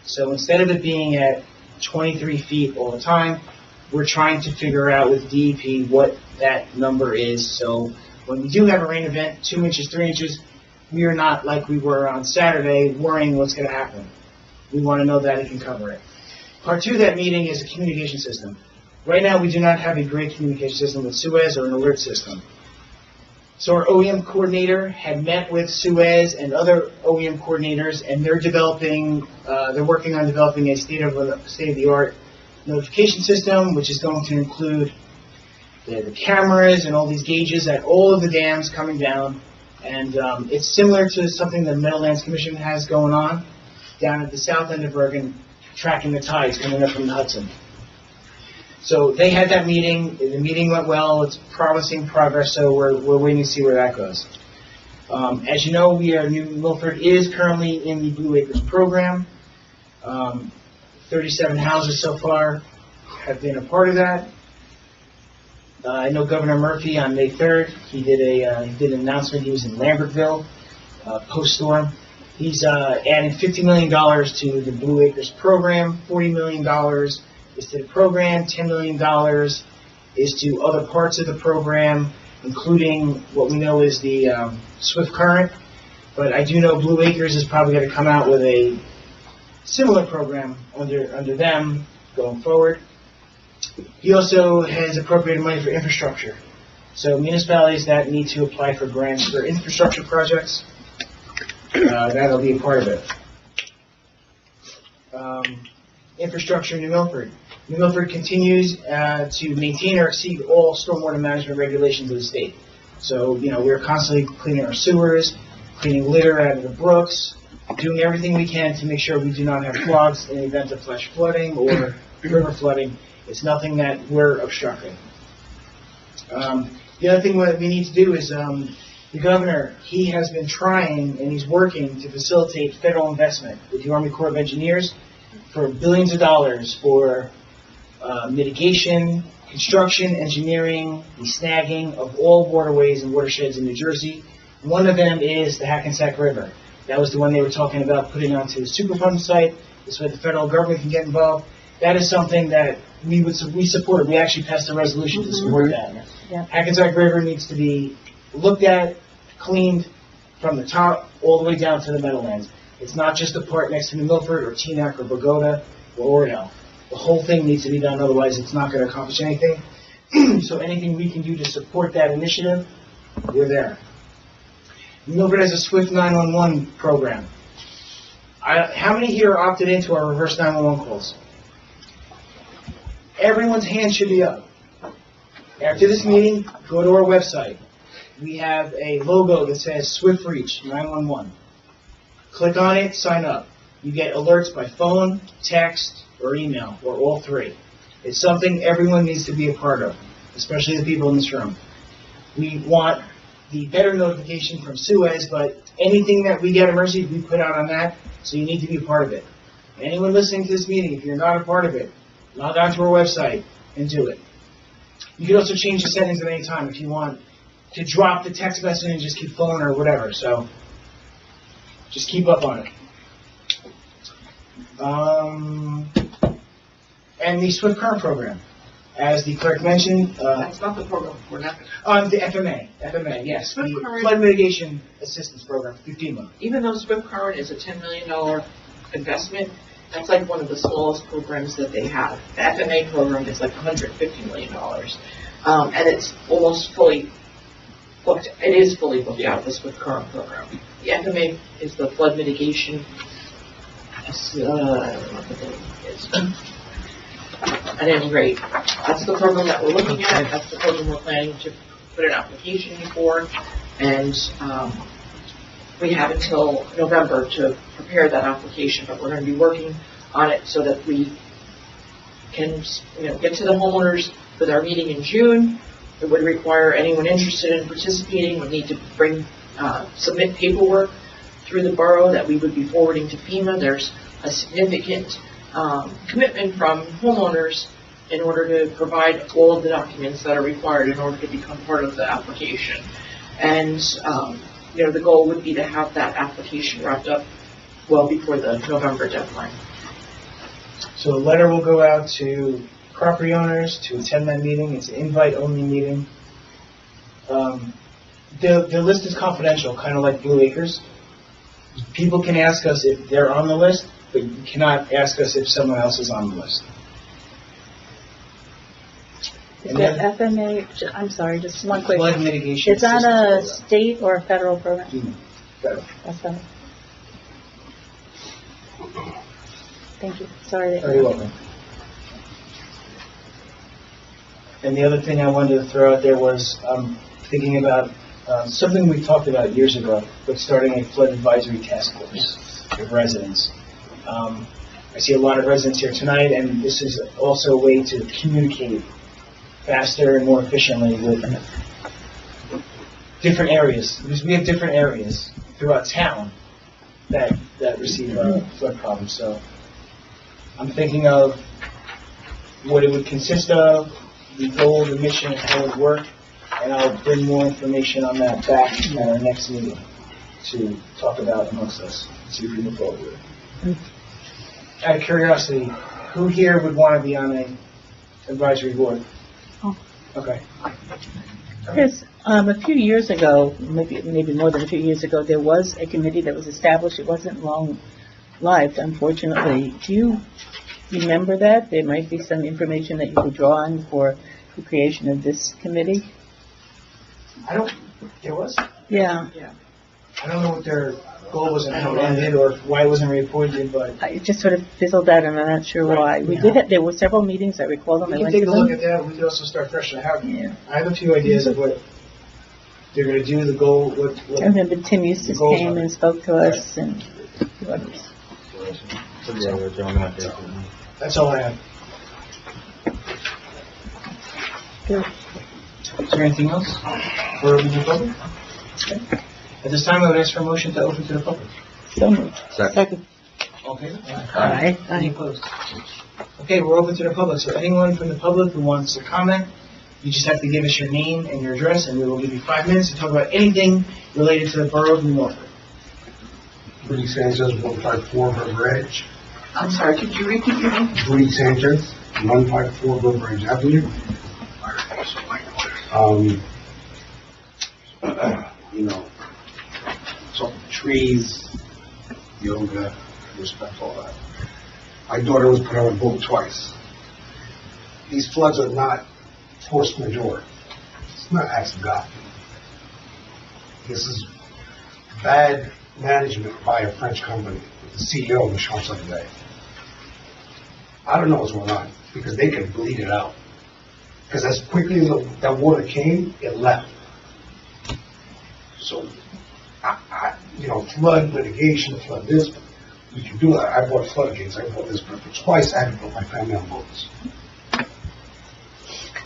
Speaker 3: So instead of it being at 23 feet all the time, we're trying to figure out with DEP what that number is. So when we do have a rain event, 2 inches, 3 inches, we are not like we were on Saturday worrying what's going to happen. We want to know that it can cover it. Part two of that meeting is a communication system. Right now, we do not have a great communication system with Suez or an alert system. So our OEM coordinator had met with Suez and other OEM coordinators, and they're working on developing a state-of-the-art notification system, which is going to include the cameras and all these gauges at all of the dams coming down. And it's similar to something the Meadowlands Commission has going on down at the south end of Bergen, tracking the tides coming up from the Hudson. So they had that meeting. The meeting went well. It's promising progress, so we're waiting to see where that goes. As you know, Milford is currently in the Blue Acres program. 37 houses so far have been a part of that. I know Governor Murphy on May 3rd, he did an announcement. He was in Lambertville post-storm. He's adding $50 million to the Blue Acres program. $40 million is to the program. $10 million is to other parts of the program, including what we know is the Swift Current. But I do know Blue Acres is probably going to come out with a similar program under them going forward. He also has appropriated money for infrastructure. So municipalities that need to apply for grants for infrastructure projects, that'll be a part of it. Infrastructure in New Milford. New Milford continues to maintain or exceed all stormwater management regulations of the state. So, we're constantly cleaning our sewers, cleaning litter out of the brooks, doing everything we can to make sure we do not have clogs in the event of flash flooding or river flooding. It's nothing that we're obstructing. The other thing that we need to do is the governor, he has been trying and he's working to facilitate federal investment with the Army Corps of Engineers for billions of dollars for mitigation, construction, engineering, and snagging of all waterways and watersheds in New Jersey. One of them is the Hackensack River. That was the one they were talking about putting onto the Superfund site. This way the federal government can get involved. That is something that we support. We actually passed a resolution to support that.
Speaker 6: Yeah.
Speaker 3: Hackensack River needs to be looked at, cleaned from the top all the way down to the Meadowlands. It's not just the part next to New Milford or Teaneck or Bogota or Ordell. The whole thing needs to be done, otherwise it's not going to accomplish anything. So anything we can do to support that initiative, we're there. New Milford has a Swift 911 program. How many here opted into our reverse 911 calls? Everyone's hand should be up. After this meeting, go to our website. We have a logo that says Swift Reach 911. Click on it, sign up. You get alerts by phone, text, or email, or all three. It's something everyone needs to be a part of, especially the people in this room. We want the better notification from Suez, but anything that we get emergency, we put out on that, so you need to be a part of it. Anyone listening to this meeting, if you're not a part of it, log on to our website and do it. You can also change the settings at any time if you want to drop the text message and just keep phone or whatever, so just keep up on it. And the Swift Current program, as the clerk mentioned.
Speaker 4: That's not the program. We're not.
Speaker 3: The FMA, yes.
Speaker 4: Swift
Speaker 3: The
Speaker 4: Current.
Speaker 3: Flood Mitigation Assistance Program, FEMA.
Speaker 4: Even though Swift Current is a $10 million investment, that's like one of the smallest programs that they have. The FMA program is like $150 million. And it's almost fully booked. It is fully booked out, the Swift Current program. The FMA is the flood mitigation. I don't know what the name is. At any rate, that's the program that we're looking at. That's the program we're planning to put an application for. And we have until November to prepare that application, but we're going to be working on it so that we can, get to the homeowners with our meeting in June. It would require anyone interested in participating would need to submit paperwork through the borough that we would be forwarding to FEMA. There's a significant commitment from homeowners in order to provide all of the documents that are required in order to become part of the application. And, the goal would be to have that application wrapped up well before the November deadline.
Speaker 3: So a letter will go out to property owners to attend that meeting. It's an invite-only meeting. The list is confidential, kind of like Blue Acres. People can ask us if they're on the list, but you cannot ask us if someone else is on the list.
Speaker 8: Is the FMA, I'm sorry, just one quick.
Speaker 3: Flood mitigation.
Speaker 8: Is that a state or a federal program?
Speaker 3: Federal.
Speaker 8: That's federal. Thank you. Sorry.
Speaker 3: Very welcome. And the other thing I wanted to throw out there was thinking about something we talked about years ago, but starting a flood advisory task force with residents. I see a lot of residents here tonight, and this is also a way to communicate faster and more efficiently with different areas, because we have different areas throughout town that receive flood problems. So I'm thinking of what it would consist of, the goal, the mission, and how it would work, and I'll bring more information on that back at our next meeting to talk about amongst us, see if we can move forward with it. Out of curiosity, who here would want to be on an advisory board?
Speaker 6: Oh.
Speaker 3: Okay.
Speaker 6: Yes, a few years ago, maybe more than a few years ago, there was a committee that was established. It wasn't long-lived, unfortunately. Do you remember that? There might be some information that you could draw on for the creation of this committee?
Speaker 3: There was?
Speaker 6: Yeah.
Speaker 3: I don't know what their goal was and how it ended or why it wasn't reappointed, but
Speaker 6: It just sort of fizzled out, and I'm not sure why. There were several meetings, I recall them.
Speaker 3: we
Speaker 6: I
Speaker 3: can
Speaker 6: went
Speaker 3: take
Speaker 6: to
Speaker 3: a look
Speaker 6: them.
Speaker 3: at that. We could also start fresh. I have
Speaker 6: Yeah.
Speaker 3: a few ideas of what they're going to do, the goal,
Speaker 6: I remember Tim Eustace
Speaker 3: goals
Speaker 6: came
Speaker 3: are.
Speaker 6: and spoke to us, and a few others.
Speaker 3: That's all I have.
Speaker 6: Good.
Speaker 3: Is there anything else for open to the public? Okay. At this time, I would ask for a motion to open to the public.
Speaker 6: So moved.
Speaker 10: Second.
Speaker 3: Okay.
Speaker 6: Aye.
Speaker 3: Any opposed? Okay, we're open to the public. So anyone from the public who wants to comment, you just have to give us your name and your address, and we will give you 5 minutes to talk about anything related to the borough of New Milford.
Speaker 12: Rudy Sanchez, 154 River Edge.
Speaker 4: I'm sorry, could you repeat your name?
Speaker 12: Rudy Sanchez, 154 River Edge Avenue. So trees, yoga, respect all that. My daughter was put on a boat twice. These floods are not force majeure. It's not acts of God. This is bad management by a French company, the CEO of the Champs-Élysées. I don't know what's going on, because they can bleed it out. Because as quickly as that water came, it left. So, flood mitigation, flood this, we can do that. I bought floodgates, I bought this, but twice I had to put my family on boats.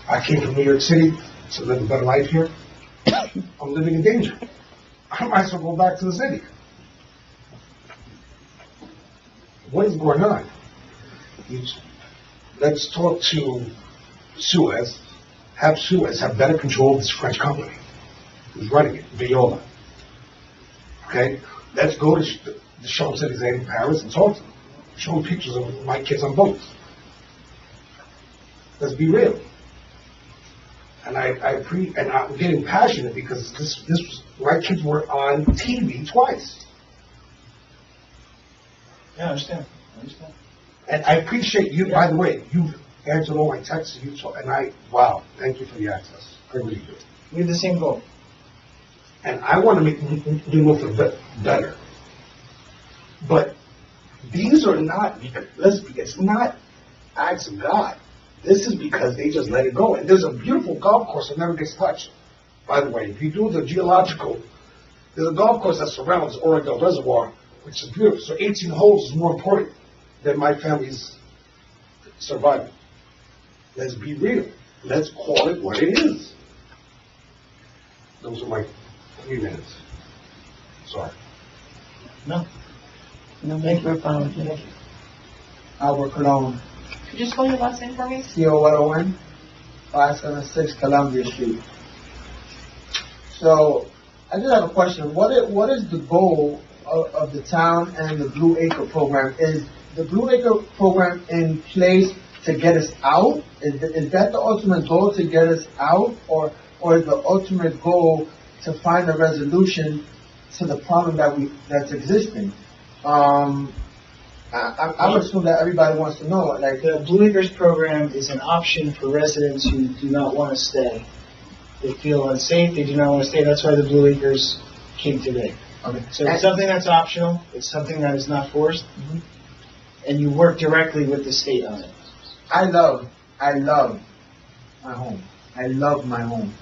Speaker 12: I came from New York City to live a better life here. I'm living in danger. I might as well go back to the city. What is going on? Let's talk to Suez, have better control of this French company who's running it, Viola. Okay? Let's go to the Champs-Élysées in Paris and talk to them. Show them pictures of my kids on boats. Let's be real. And I'm getting passionate because my kids were on TV twice.
Speaker 3: Yeah, I understand.
Speaker 12: And I appreciate you, by the way, you've answered all my texts, wow, thank you for the access. I really do.
Speaker 3: We have the same goal.
Speaker 12: And I want to make New Milford better. But these are not, it's not acts of God. This is because they just let it go. And there's a beautiful golf course that never gets touched. By the way, if you do the geological There's a golf course that surrounds Oroville Reservoir, which is beautiful. So 18 holes is more important than my family's survival. Let's be real. Let's call it what it is. Those are my 3 minutes. Sorry.
Speaker 3: No.
Speaker 5: No need for apology.
Speaker 7: Albert Cologne,
Speaker 4: Could you spell your last name for me?
Speaker 7: CO101, 576 Columbia Street. So, I just have a question. What is the goal of the town and the Blue Acre program? Is the Blue Acre program in place to get us out? Is that the ultimate goal, to get us out? Or is the ultimate goal to find a resolution to the problem that's existing? I would assume that everybody wants to know, like,
Speaker 3: The Blue Acres program is an option for residents who do not want to stay. They feel unsafe, they do not want to stay, that's why the Blue Acres came today.
Speaker 7: okay.
Speaker 3: So it's something that's optional, it's something that is not forced, and you work directly with the state on it.
Speaker 7: I love my home. I love my home.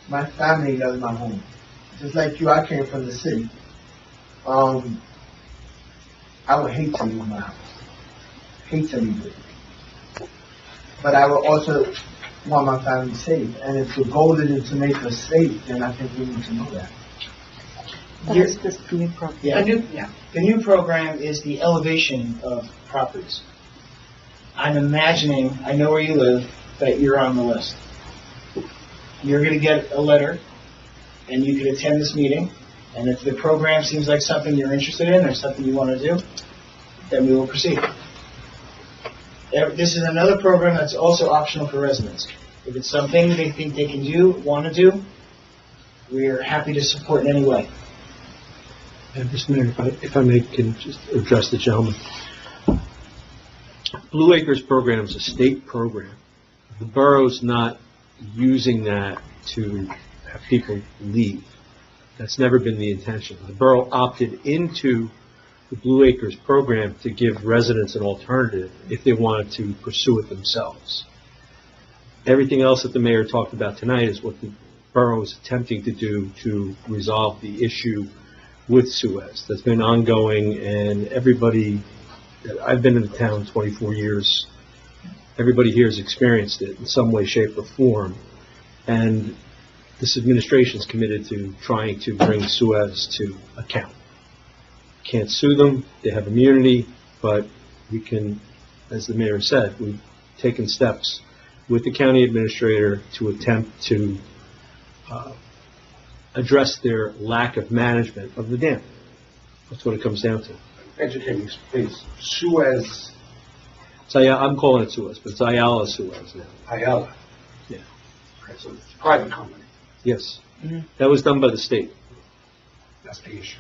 Speaker 7: My family loves my home. Just like you, I came from the city. I would hate to leave my house. Hate to leave it. But I would also want my family safe. And if the goal is to make us safe, then I think we need to know that.
Speaker 5: That's this new program.
Speaker 3: Yeah. The new program is the elevation of properties. I'm imagining, I know where you live, that you're on the list. You're going to get a letter, and you can attend this meeting, and if the program seems like something you're interested in or something you want to do, then we will proceed. This is another program that's also optional for residents. If it's something they think they can do, want to do, we're happy to support in any way.
Speaker 9: And Mr. Mayor, if I may, can just address the gentleman. Blue Acres program is a state program. The borough's not using that to have people leave. That's never been the intention. The borough opted into the Blue Acres program to give residents an alternative if they wanted to pursue it themselves. Everything else that the mayor talked about tonight is what the borough is attempting to do to resolve the issue with Suez. That's been ongoing, and everybody, I've been in the town 24 years, everybody here has experienced it in some way, shape, or form, and this administration is committed to trying to bring Suez to account. Can't sue them, they have immunity, but we can, as the mayor said, we've taken steps with the county administrator to attempt to address their lack of management of the dam. That's what it comes down to.
Speaker 12: Educate me, please. Suez,
Speaker 9: I'm calling it Suez, but it's Ayala Suez now.
Speaker 12: Ayala.
Speaker 9: Yeah.
Speaker 12: Okay, so it's a private company.
Speaker 9: Yes. That was done by the state.
Speaker 12: That's the issue,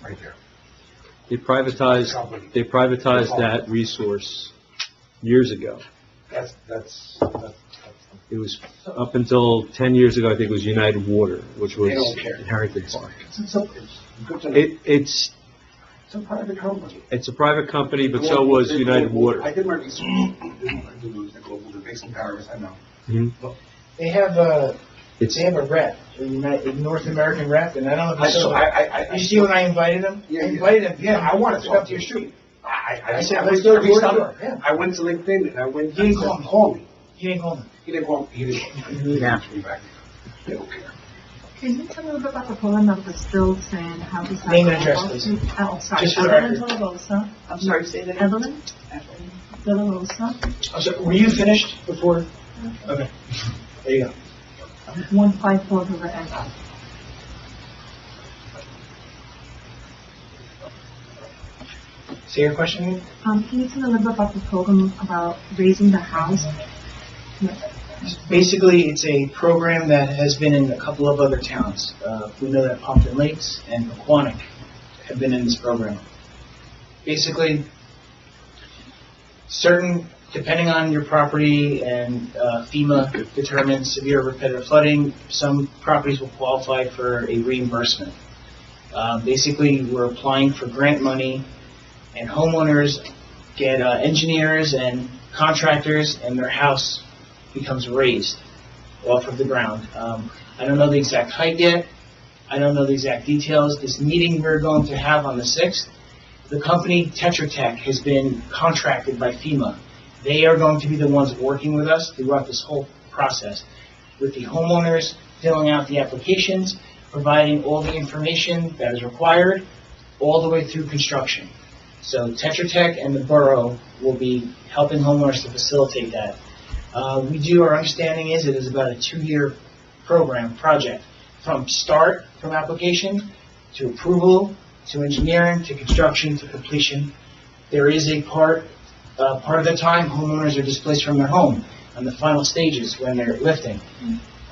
Speaker 12: right there.
Speaker 9: They privatized that resource years ago.
Speaker 12: That's
Speaker 9: It was up until 10 years ago, I think it was United Water, which was
Speaker 12: They don't care.
Speaker 9: in Harrington Park.
Speaker 12: it's good to know.
Speaker 9: It's
Speaker 12: It's a private company.
Speaker 9: a private company, but so was United Water.
Speaker 12: I did my research. I do the global, the base in Paris, I know.
Speaker 9: Mhm.
Speaker 3: They have a
Speaker 9: It's,
Speaker 3: rep, a North American rep, and I don't know if you saw
Speaker 12: I
Speaker 3: You see when I invited them?
Speaker 12: Yeah,
Speaker 3: I invited them, yeah.
Speaker 12: I wanted to
Speaker 3: Go
Speaker 12: talk
Speaker 3: up
Speaker 12: to
Speaker 3: your
Speaker 12: you.
Speaker 3: street.
Speaker 12: I
Speaker 3: said,
Speaker 12: went
Speaker 3: let's
Speaker 12: to
Speaker 3: go to
Speaker 12: every
Speaker 3: the
Speaker 12: summer.
Speaker 3: store. Yeah.
Speaker 12: I went to LinkedIn and I went.
Speaker 3: He didn't
Speaker 12: call me.
Speaker 3: He didn't call them.
Speaker 12: He didn't call me. He didn't.
Speaker 1: Yeah.
Speaker 12: Me back. They don't care.
Speaker 13: Can you tell me a little bit about the program of the stills and how does that?
Speaker 3: Name and address, please.
Speaker 13: Oh, sorry.
Speaker 3: Just for the
Speaker 13: Evelyn
Speaker 3: record.
Speaker 13: De La Rosa.
Speaker 4: I'm sorry, say that again.
Speaker 13: Evelyn De La Rosa,
Speaker 3: I'm sorry, were you finished before? Okay. There you go.
Speaker 13: 154 River Ave.
Speaker 3: Say your question again?
Speaker 13: Can you tell me a little bit about the program about raising the house?
Speaker 3: Basically, it's a program that has been in a couple of other towns. We know that Pompton Lakes and Aquanic have been in this program. Basically, depending on your property and FEMA determines severe repetitive flooding, some properties will qualify for a reimbursement. Basically, we're applying for grant money, and homeowners get engineers and contractors, and their house becomes raised off of the ground. I don't know the exact height yet. I don't know the exact details. This meeting we're going to have on the 6th, the company Tetra Tech has been contracted by FEMA. They are going to be the ones working with us throughout this whole process, with the homeowners filling out the applications, providing all the information that is required, all the way through construction. So Tetra Tech and the borough will be helping homeowners to facilitate that. Our understanding is it is about a 2-year project, from start, from application, to approval, to engineering, to construction, to completion. There is a part of the time homeowners are displaced from their home on the final stages when they're lifting.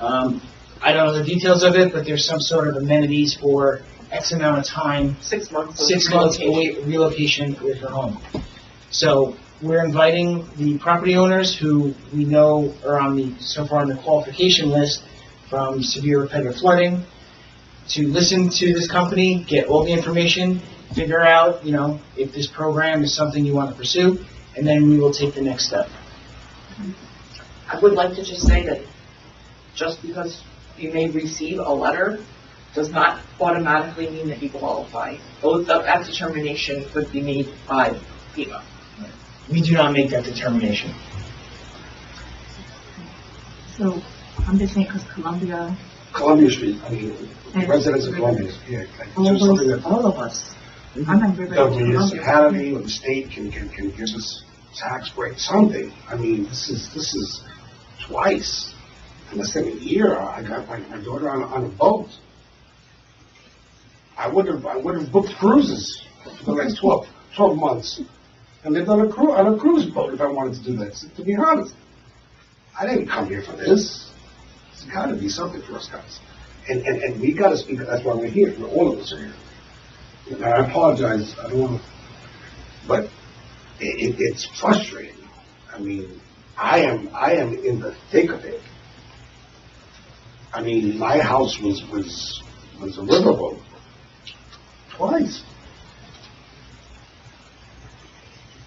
Speaker 3: I don't know the details of it, but there's some sort of amenities for X amount of time.
Speaker 4: 6 months.
Speaker 3: 6 months relocation with her home. So we're inviting the property owners who we know are so far on the qualification list from severe repetitive flooding to listen to this company, get all the information, figure out, if this program is something you want to pursue, and then we will take the next step.
Speaker 4: I would like to just say that just because you may receive a letter does not automatically mean that you qualify. That determination would be made by FEMA.
Speaker 3: We do not make that determination.
Speaker 13: So I'm just saying because Columbia,
Speaker 12: Street, residents of Columbia, yeah.
Speaker 13: all of us. I'm in River
Speaker 12: The
Speaker 13: Columbia.
Speaker 12: municipality or the state can give us tax break, something. This is twice in less than a year. I got my daughter on a boat. I would have booked cruises for the next 12 months and lived on a cruise boat if I wanted to do that. To be honest, I didn't come here for this. There's got to be something for us guys, and we got to speak. That's why we're here. All of us are here. And I apologize. I don't want to, but it's frustrating. I am in the thick of it. My house was a riverboat twice.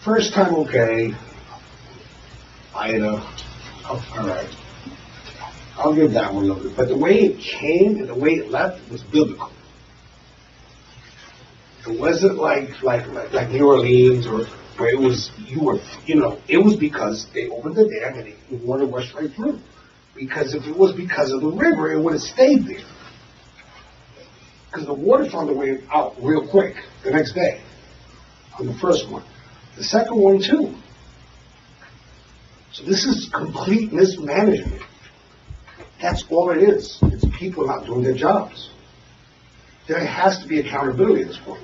Speaker 12: First time, okay. All right. I'll give that one a little bit. But the way it came and the way it left was biblical. It wasn't like New Orleans or where it was, it was because they opened the dam and the water rushed right through. Because if it was because of the river, it would have stayed there. Because the water found a way out real quick the next day on the first one. The second one, too. So this is complete mismanagement. That's all it is. It's people not doing their jobs. There has to be accountability at this point.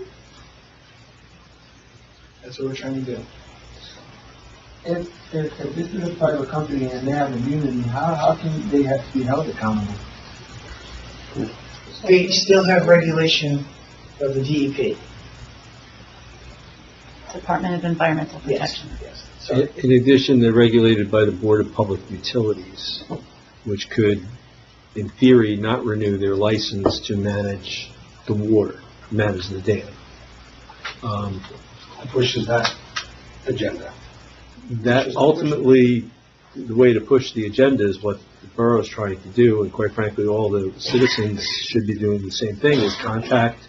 Speaker 3: That's what we're trying to do.
Speaker 7: If this is a private company and they have immunity, how can they have to be held accountable?
Speaker 3: They still have regulation of the DEP.
Speaker 8: Department of Environmental Protection.
Speaker 3: Yes.
Speaker 9: In addition, they're regulated by the Board of Public Utilities, which could, in theory, not renew their license to manage the water, manage the dam.
Speaker 12: Pushes that agenda.
Speaker 9: That ultimately, the way to push the agenda is what the borough is trying to do, and quite frankly, all the citizens should be doing the same thing, is contact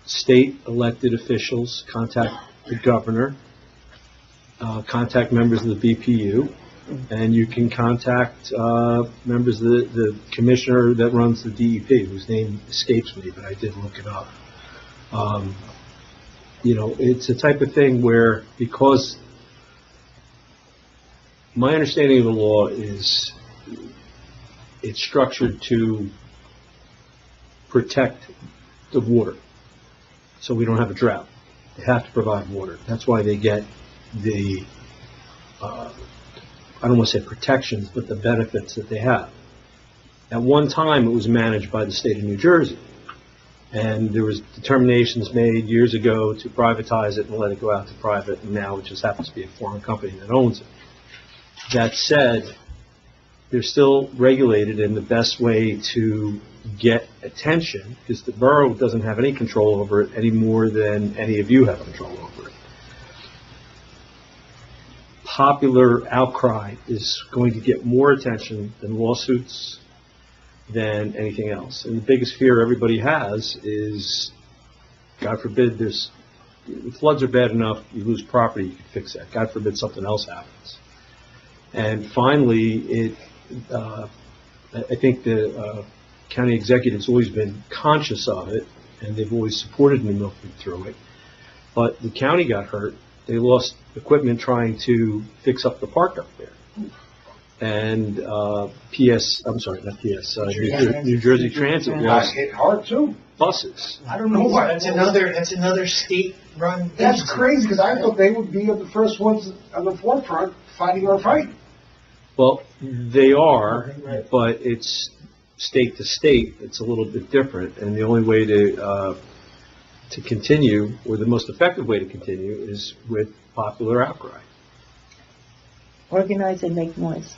Speaker 9: state elected officials, contact the governor, contact members of the BPU, and you can contact members of the commissioner that runs the DEP, whose name escapes me, but I did look it up. It's a type of thing where, because my understanding of the law is it's structured to protect the water so we don't have a drought. They have to provide water. That's why they get the, I don't want to say protections, but the benefits that they have. At one time, it was managed by the state of New Jersey. And there was determinations made years ago to privatize it and let it go out to private, and now it just happens to be a foreign company that owns it. That said, they're still regulated in the best way to get attention, because the borough doesn't have any control over it any more than any of you have control over it. Popular outcry is going to get more attention than lawsuits, than anything else. And the biggest fear everybody has is, God forbid, the floods are bad enough, you lose property, you can fix that. God forbid something else happens. And finally, I think the county executive's always been conscious of it, and they've always supported New Milford through it. But the county got hurt. They lost equipment trying to fix up the park up there. And New Jersey Transit
Speaker 12: Got
Speaker 9: lost
Speaker 12: hit hard too.
Speaker 9: buses.
Speaker 12: I don't know why.
Speaker 3: That's another state-run.
Speaker 12: That's
Speaker 3: agency.
Speaker 12: crazy, because I thought they would be the first ones on the forefront fighting our fight.
Speaker 9: Well, they are, but it's state to state. It's a little bit different, and the only way to continue, or the most effective way to continue, is with popular outcry.
Speaker 6: Organize and make noise.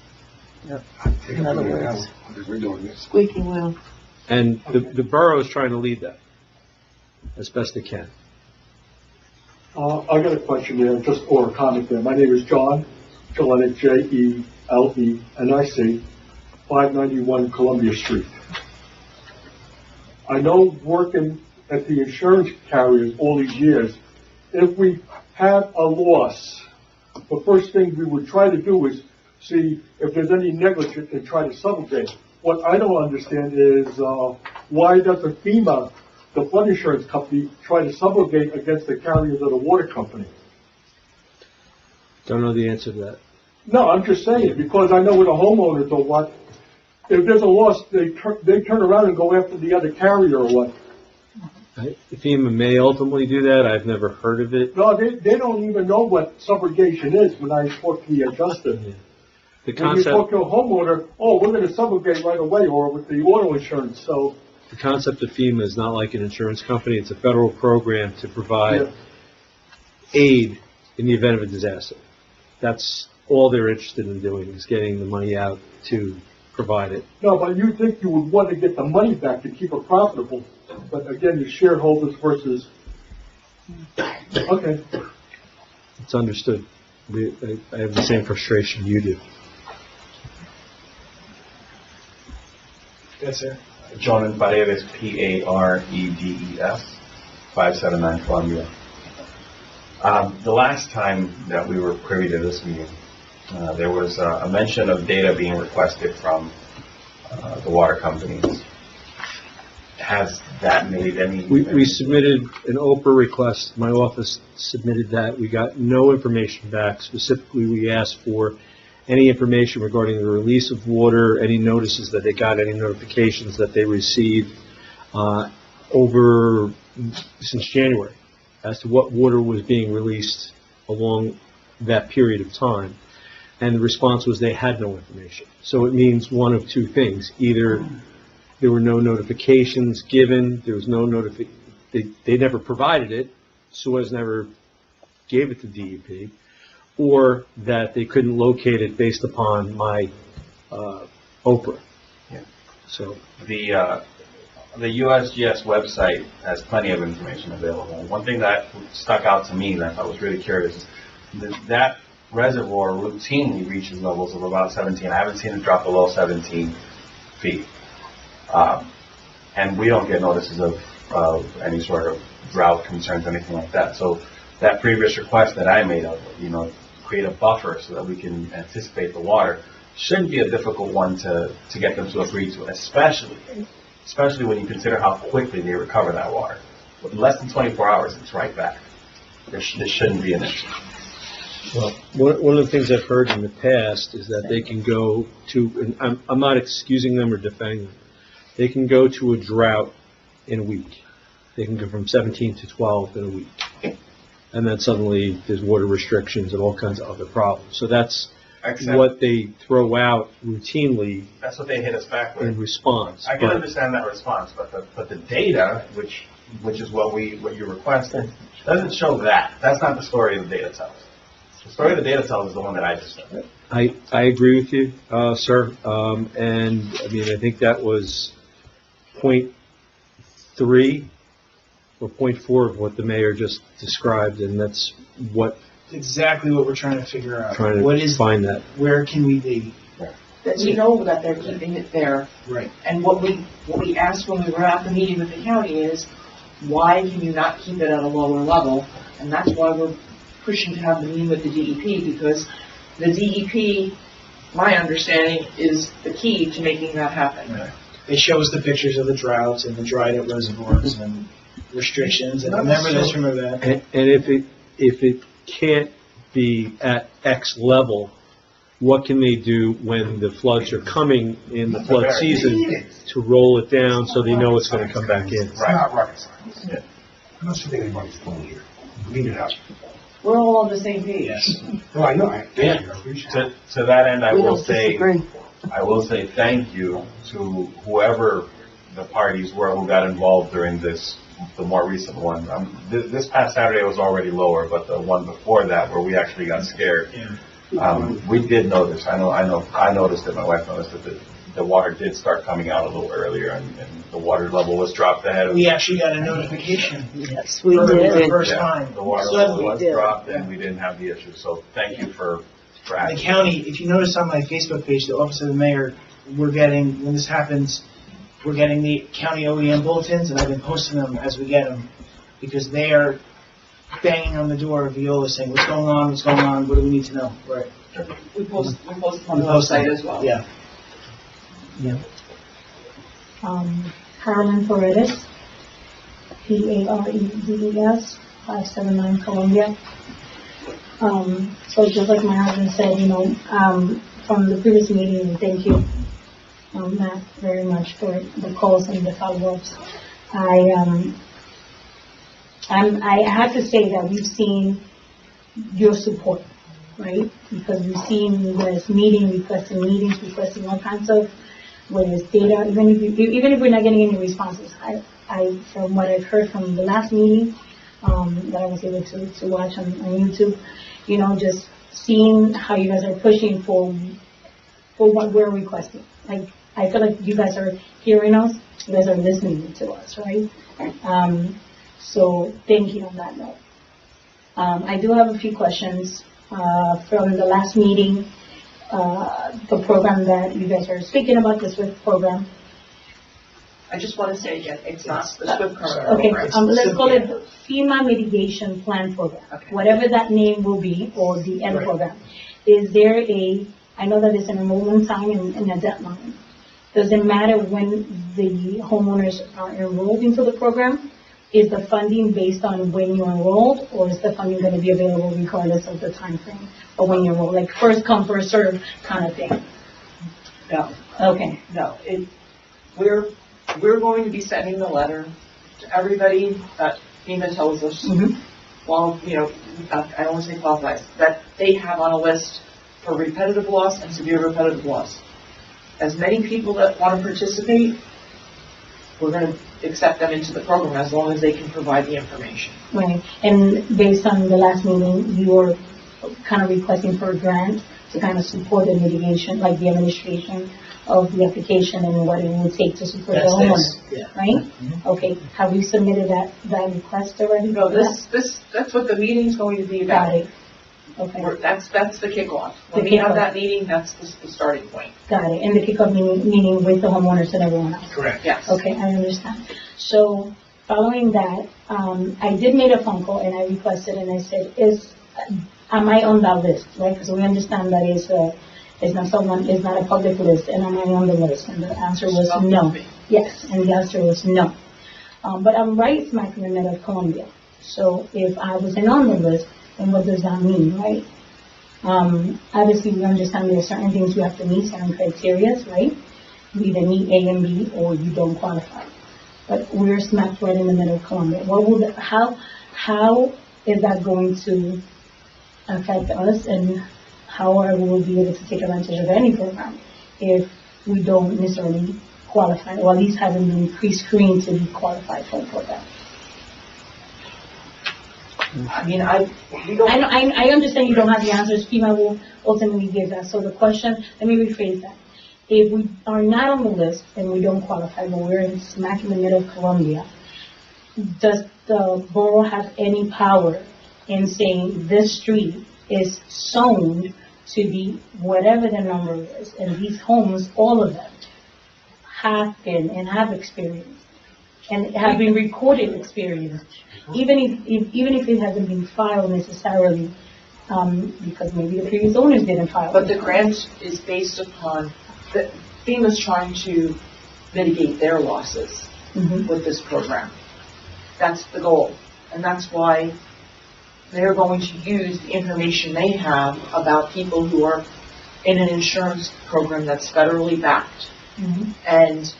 Speaker 6: In other words.
Speaker 12: We're doing this.
Speaker 2: Squeaky wheel.
Speaker 9: And the borough is trying to lead that as best it can.
Speaker 14: I got a question there, or a comment there. My name is John, Jelenic, Jelenic, 591 Columbia Street. I know working at the insurance carriers all these years, if we have a loss, the first thing we would try to do is see if there's any negligence and try to subrogate. What I don't understand is why doesn't FEMA, the flood insurance company, try to subrogate against the carriers of the water company?
Speaker 9: Don't know the answer to that.
Speaker 14: No, I'm just saying, because I know with the homeowners or what, if there's a loss, they turn around and go after the other carrier or what.
Speaker 9: FEMA may ultimately do that. I've never heard of it.
Speaker 14: No, they don't even know what subrogation is when I talk to the adjuster.
Speaker 9: The
Speaker 14: When you talk to a homeowner, oh, we're going to subrogate right away, or with the auto insurance, so.
Speaker 9: The concept of FEMA is not like an insurance company. It's a federal program to provide aid in the event of a disaster. That's all they're interested in doing, is getting the money out to provide it.
Speaker 14: No, but you think you would want to get the money back to keep it profitable. But again, your shareholders versus, okay.
Speaker 9: It's understood. I have the same frustration you do.
Speaker 3: Yes, sir.
Speaker 15: John Paredes, Paredes, 579 Columbia. The last time that we were privy to this meeting, there was a mention of data being requested from the water companies. Has that made any...
Speaker 9: We submitted an Oprah request. My office submitted that. We got no information back. Specifically, we asked for any information regarding the release of water, any notices that they got, any notifications that they received since January as to what water was being released along that period of time. And the response was they had no information. So it means one of two things. Either there were no notifications given, there was no they never provided it, Suez never gave it to DEP, or that they couldn't locate it based upon my Oprah.
Speaker 15: Yeah.
Speaker 9: So
Speaker 15: the USGS website has plenty of information available. One thing that stuck out to me that I thought was really curious is that reservoir routinely reaches levels of about 17. I haven't seen it drop below 17 feet. And we don't get notices of any sort of drought concerns, anything like that. So that previous request that I made of, create a buffer so that we can anticipate the water shouldn't be a difficult one to get them to agree to, especially when you consider how quickly they recover that water. With less than 24 hours, it's right back. This shouldn't be an issue.
Speaker 9: Well, one of the things I've heard in the past is that they can go to, and I'm not excusing them or defending them, they can go to a drought in a week. They can go from 17 to 12 in a week. And then suddenly there's water restrictions and all kinds of other problems. So that's what they throw out routinely.
Speaker 15: That's what they hit us back with.
Speaker 9: In response.
Speaker 15: I can understand that response, but the data, which is what you requested, doesn't show that. That's not the story the data tells. The story the data tells is the one that I just said.
Speaker 9: I agree with you, sir. And I mean, I think that was point 3 or point 4 of what the mayor just described, and that's what
Speaker 3: exactly what we're trying to figure out.
Speaker 9: Trying to find that.
Speaker 3: Where can we be?
Speaker 4: that we know that they're keeping it there.
Speaker 3: Right.
Speaker 4: And what we asked when we were at the meeting with the county is, why can you not keep it at a lower level? And that's why we're pushing to have the meeting with the DEP, because the DEP, my understanding, is the key to making that happen.
Speaker 3: Right. It shows the pictures of the droughts and the dried up reservoirs and restrictions, and remember this, remember that.
Speaker 9: And if it can't be at X level, what can they do when the floods are coming in the flood season to roll it down so they know it's going to come back in?
Speaker 12: It's not rocket science. I don't see anybody's phone here. Read it out.
Speaker 4: We're all on the same page.
Speaker 3: Yes.
Speaker 12: No, I know. I
Speaker 15: Yeah.
Speaker 12: appreciate it.
Speaker 15: To that end, I
Speaker 2: We
Speaker 15: will
Speaker 2: don't
Speaker 15: say,
Speaker 2: disagree.
Speaker 15: thank you to whoever the parties were who got involved during the more recent one. This past Saturday was already lower, but the one before that, where we actually got scared, we did notice. I noticed it. My wife noticed that the water did start coming out a little earlier, and the water level was dropped ahead of.
Speaker 3: We actually got a notification.
Speaker 1: Yes, we
Speaker 3: For the
Speaker 1: did.
Speaker 3: first time.
Speaker 15: The water
Speaker 3: Suddenly
Speaker 15: level was
Speaker 1: did.
Speaker 15: dropped, and we didn't have the issue. So thank you for
Speaker 3: The
Speaker 15: acting.
Speaker 3: county, if you notice on my Facebook page, the Office of the Mayor, we're getting, when this happens, we're getting the county OEM bulletins, and I've been posting them as we get them, because they are banging on the door of Viola saying, what's going on, what do we need to know? Right.
Speaker 4: We post on the website as well.
Speaker 3: Yeah.
Speaker 13: Carolyn Paredes, Paredes, 579 Columbia. So just like my husband said, from the previous meeting, thank you, Matt, very much for the calls and the follow-ups. I have to say that we've seen your support, right? Because we've seen you guys requesting meetings, requesting all kinds of, whether it's data, even if we're not getting any responses. From what I've heard from the last meeting, that I was able to watch on YouTube, just seeing how you guys are pushing for what we're requesting. Like, I feel like you guys are hearing us, you guys are listening to us, right? So thank you on that note. I do have a few questions from the last meeting, the program that you guys are speaking about, the SWIFT program.
Speaker 4: I just want to say again, it's not the SWIFT program.
Speaker 13: Okay, let's call it FEMA Mitigation Plan Program, whatever that name will be, or the end program. Is there I know that it's an enrollment time and a deadline. Does it matter when the homeowners are enrolled into the program? Is the funding based on when you're enrolled, or is the funding going to be available regardless of the time frame or when you're enrolled, like first come, first served kind of thing?
Speaker 4: No.
Speaker 13: Okay.
Speaker 4: No. We're going to be sending the letter to everybody that FEMA tells us, well, I don't want to say qualifies, that they have on a list for repetitive loss and severe repetitive loss. As many people that want to participate, we're going to accept them into the program as long as they can provide the information.
Speaker 13: Right. And based on the last meeting, you were kind of requesting for a grant to kind of support the mitigation, like the administration of the application and what it would take to support the homeowner, right? Okay. Have you submitted that request already?
Speaker 4: No, that's what the meeting's going to be about.
Speaker 13: Got it. Okay.
Speaker 4: That's the kickoff. When we have that meeting, that's the starting point.
Speaker 13: Got it. And the kickoff meeting with the homeowners and everyone else.
Speaker 3: Correct.
Speaker 4: Yes.
Speaker 13: Okay, I understand. So following that, I did make a phone call and I requested and I said, am I on that list, right? Because we understand that it's not a public list, and am I on the list? And the answer was no. Yes, and the answer was no. But I'm right smack in the middle of Columbia. So if I wasn't on the list, then what does that mean, right? Obviously, we understand there are certain things you have to meet, certain criteria, right? You either meet A and B or you don't qualify. But we're smack right in the middle of Columbia. How is that going to affect us, and how are we be able to take advantage of any program if we don't necessarily qualify, or at least haven't been pre-screened to be qualified for a program?
Speaker 4: I mean, I
Speaker 13: understand you don't have the answers. FEMA will ultimately give that. So the question, let me rephrase that. If we are not on the list and we don't qualify, but we're smack in the middle of Columbia, does the borough have any power in saying this street is zoned to be whatever the number is. And these homes, all of them, have been and have experienced and have been recorded experience, even if it hasn't been filed necessarily, because maybe the previous owners didn't file.
Speaker 4: But the grant is based upon, FEMA's trying to mitigate their losses with this program. That's the goal. And that's why they're going to use the information they have about people who are in an insurance program that's federally backed. And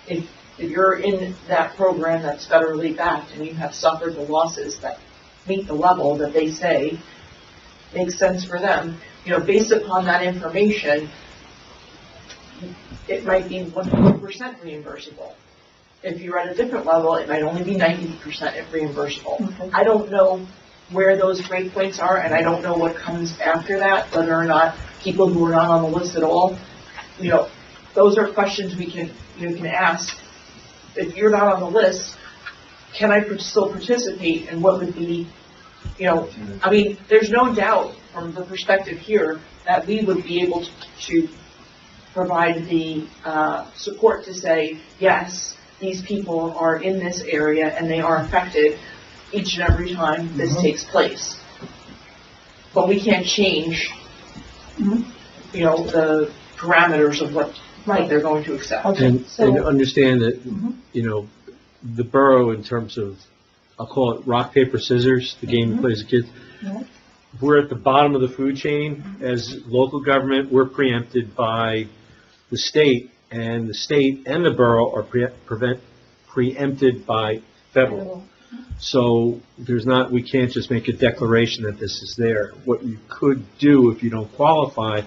Speaker 4: if you're in that program that's federally backed and you have suffered the losses that meet the level that they say makes sense for them, based upon that information, it might be 100% reimbursable. If you're at a different level, it might only be 90% reimbursable. I don't know where those breakpoints are, and I don't know what comes after that, whether or not people who are not on the list at all, those are questions we can ask. If you're not on the list, can I still participate, and what would be, there's no doubt from the perspective here that we would be able to provide the support to say, yes, these people are in this area and they are affected each and every time this takes place. But we can't change, the parameters of what they're going to accept.
Speaker 9: And understand that, the borough, in terms of, I'll call it rock, paper, scissors, the game that plays the kids, we're at the bottom of the food chain. As local government, we're preempted by the state, and the state and the borough are preempted by federal. So we can't just make a declaration that this is there. What you could do if you don't qualify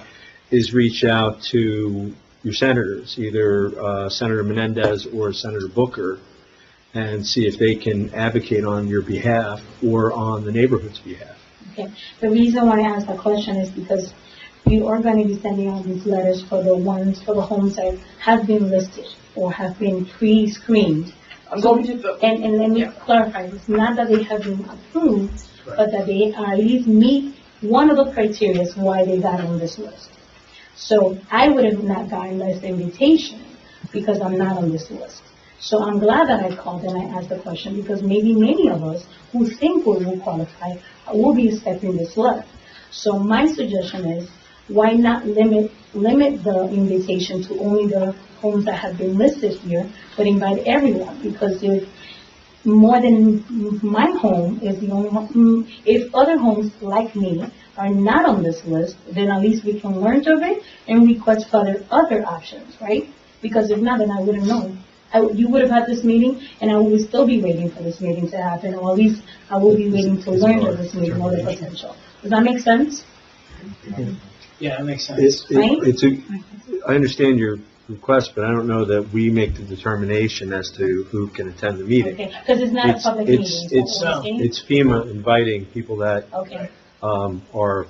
Speaker 9: is reach out to your senators, either Senator Menendez or Senator Booker, and see if they can advocate on your behalf or on the neighborhood's behalf.
Speaker 13: Okay. The reason why I asked that question is because you are going to be sending out these letters for the homes that have been listed or have been pre-screened. And let me clarify, it's not that they have been approved, but that they at least meet one of the criteria why they got on this list. So I would have not gotten this invitation because I'm not on this list. So I'm glad that I called and I asked the question, because maybe many of us who think we will qualify will be expecting this letter. So my suggestion is, why not limit the invitation to only the homes that have been listed here, but invite everyone? Because if more than my home is the only one, if other homes like me are not on this list, then at least we can learn of it and request for other options, right? Because if not, then I wouldn't know. You would have had this meeting, and I would still be waiting for this meeting to happen, or at least I will be waiting to learn of this meeting or the potential. Does that make sense?
Speaker 3: Yeah, that makes sense.
Speaker 9: I understand your request, but I don't know that we make the determination as to who can attend the meeting.
Speaker 13: Okay, because it's not a public meeting.
Speaker 9: It's FEMA inviting people that are,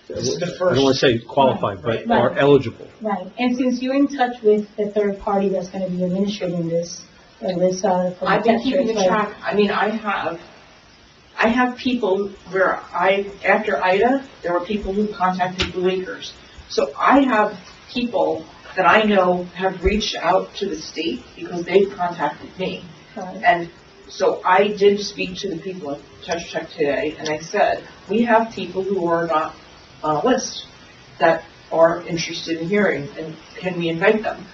Speaker 3: this is the
Speaker 9: I
Speaker 3: first.
Speaker 9: don't want to say qualified, but are eligible.
Speaker 13: Right, and since you're in touch with the third party that's going to be administrating this,
Speaker 4: I've been keeping the track. I have people where after Ida, there were people who contacted Blue Acres. So I have people that I know have reached out to the state because they've contacted me. And so I did speak to the people at Touch Tech today, and I said, we have people who are not on a list that are interested in hearing, and can we invite them?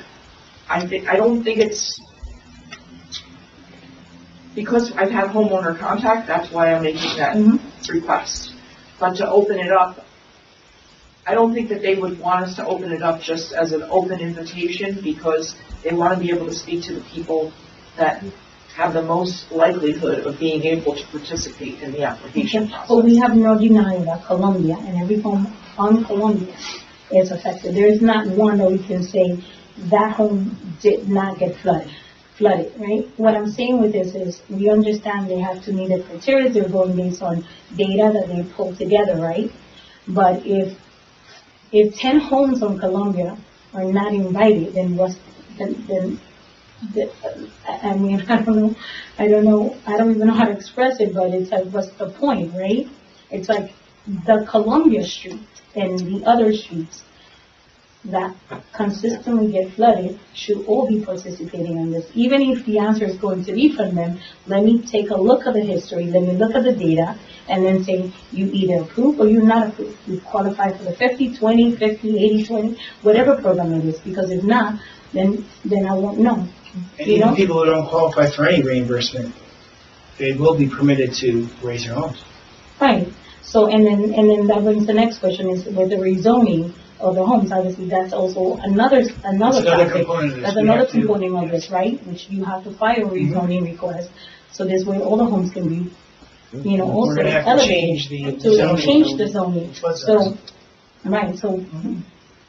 Speaker 4: I don't think it's, because I've had homeowner contact, that's why I'm making that request. But to open it up, I don't think that they would want us to open it up just as an open invitation, because they want to be able to speak to the people that have the most likelihood of being able to participate in the application process.
Speaker 13: But we have no denying that Columbia and every home on Columbia is affected. There is not one that we can say that home did not get flooded, right? What I'm saying with this is, we understand they have to meet the criteria. They're going based on data that they pulled together, right? But if 10 homes on Columbia are not invited, then I mean, I don't even know how to express it, but it's like, what's the point, right? It's like, the Columbia Street and the other streets that consistently get flooded should all be participating in this. Even if the answer is going to be from them, let me take a look at the history, let me look at the data, and then say, you either approve or you're not approved. You qualify for the 50-20, 50-80-20, whatever program it is, because if not, then I won't know.
Speaker 3: And even people who don't qualify for any reimbursement, they will be permitted to raise their homes.
Speaker 13: Right. So, and then that brings the next question is with the rezoning of the homes. Obviously, that's also another topic.
Speaker 3: Component of this.
Speaker 13: That's another component of this, right? Which you have to file a rezoning request. So this way, all the homes can be, also
Speaker 3: We're going to have to change the zoning.
Speaker 13: Change the zoning. So, right. So,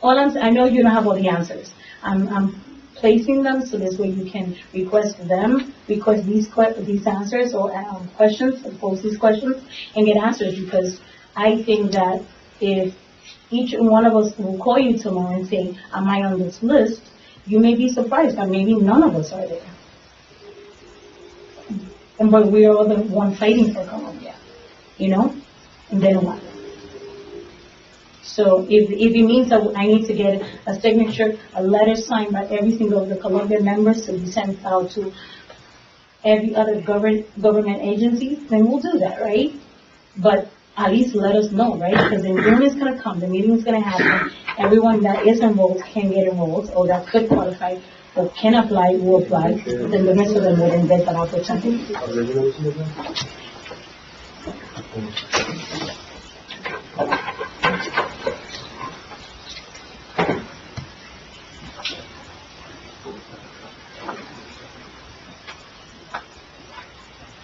Speaker 13: I know you don't have all the answers. I'm placing them so this way you can request these answers or questions, pose these questions and get answers, because I think that if each one of us will call you tomorrow and say, am I on this list? You may be surprised that maybe none of us are there. But we are all the one fighting for Columbia, and then what? So if it means that I need to get a signature, a letter signed by every single of the Columbia members to be sent out to every other government agency, then we'll do that, right? But at least let us know, right? Because then June is going to come, the meeting is going to happen, everyone that is enrolled can get enrolled, or that could qualify, or can apply, will apply, then the rest of them will then get that opportunity.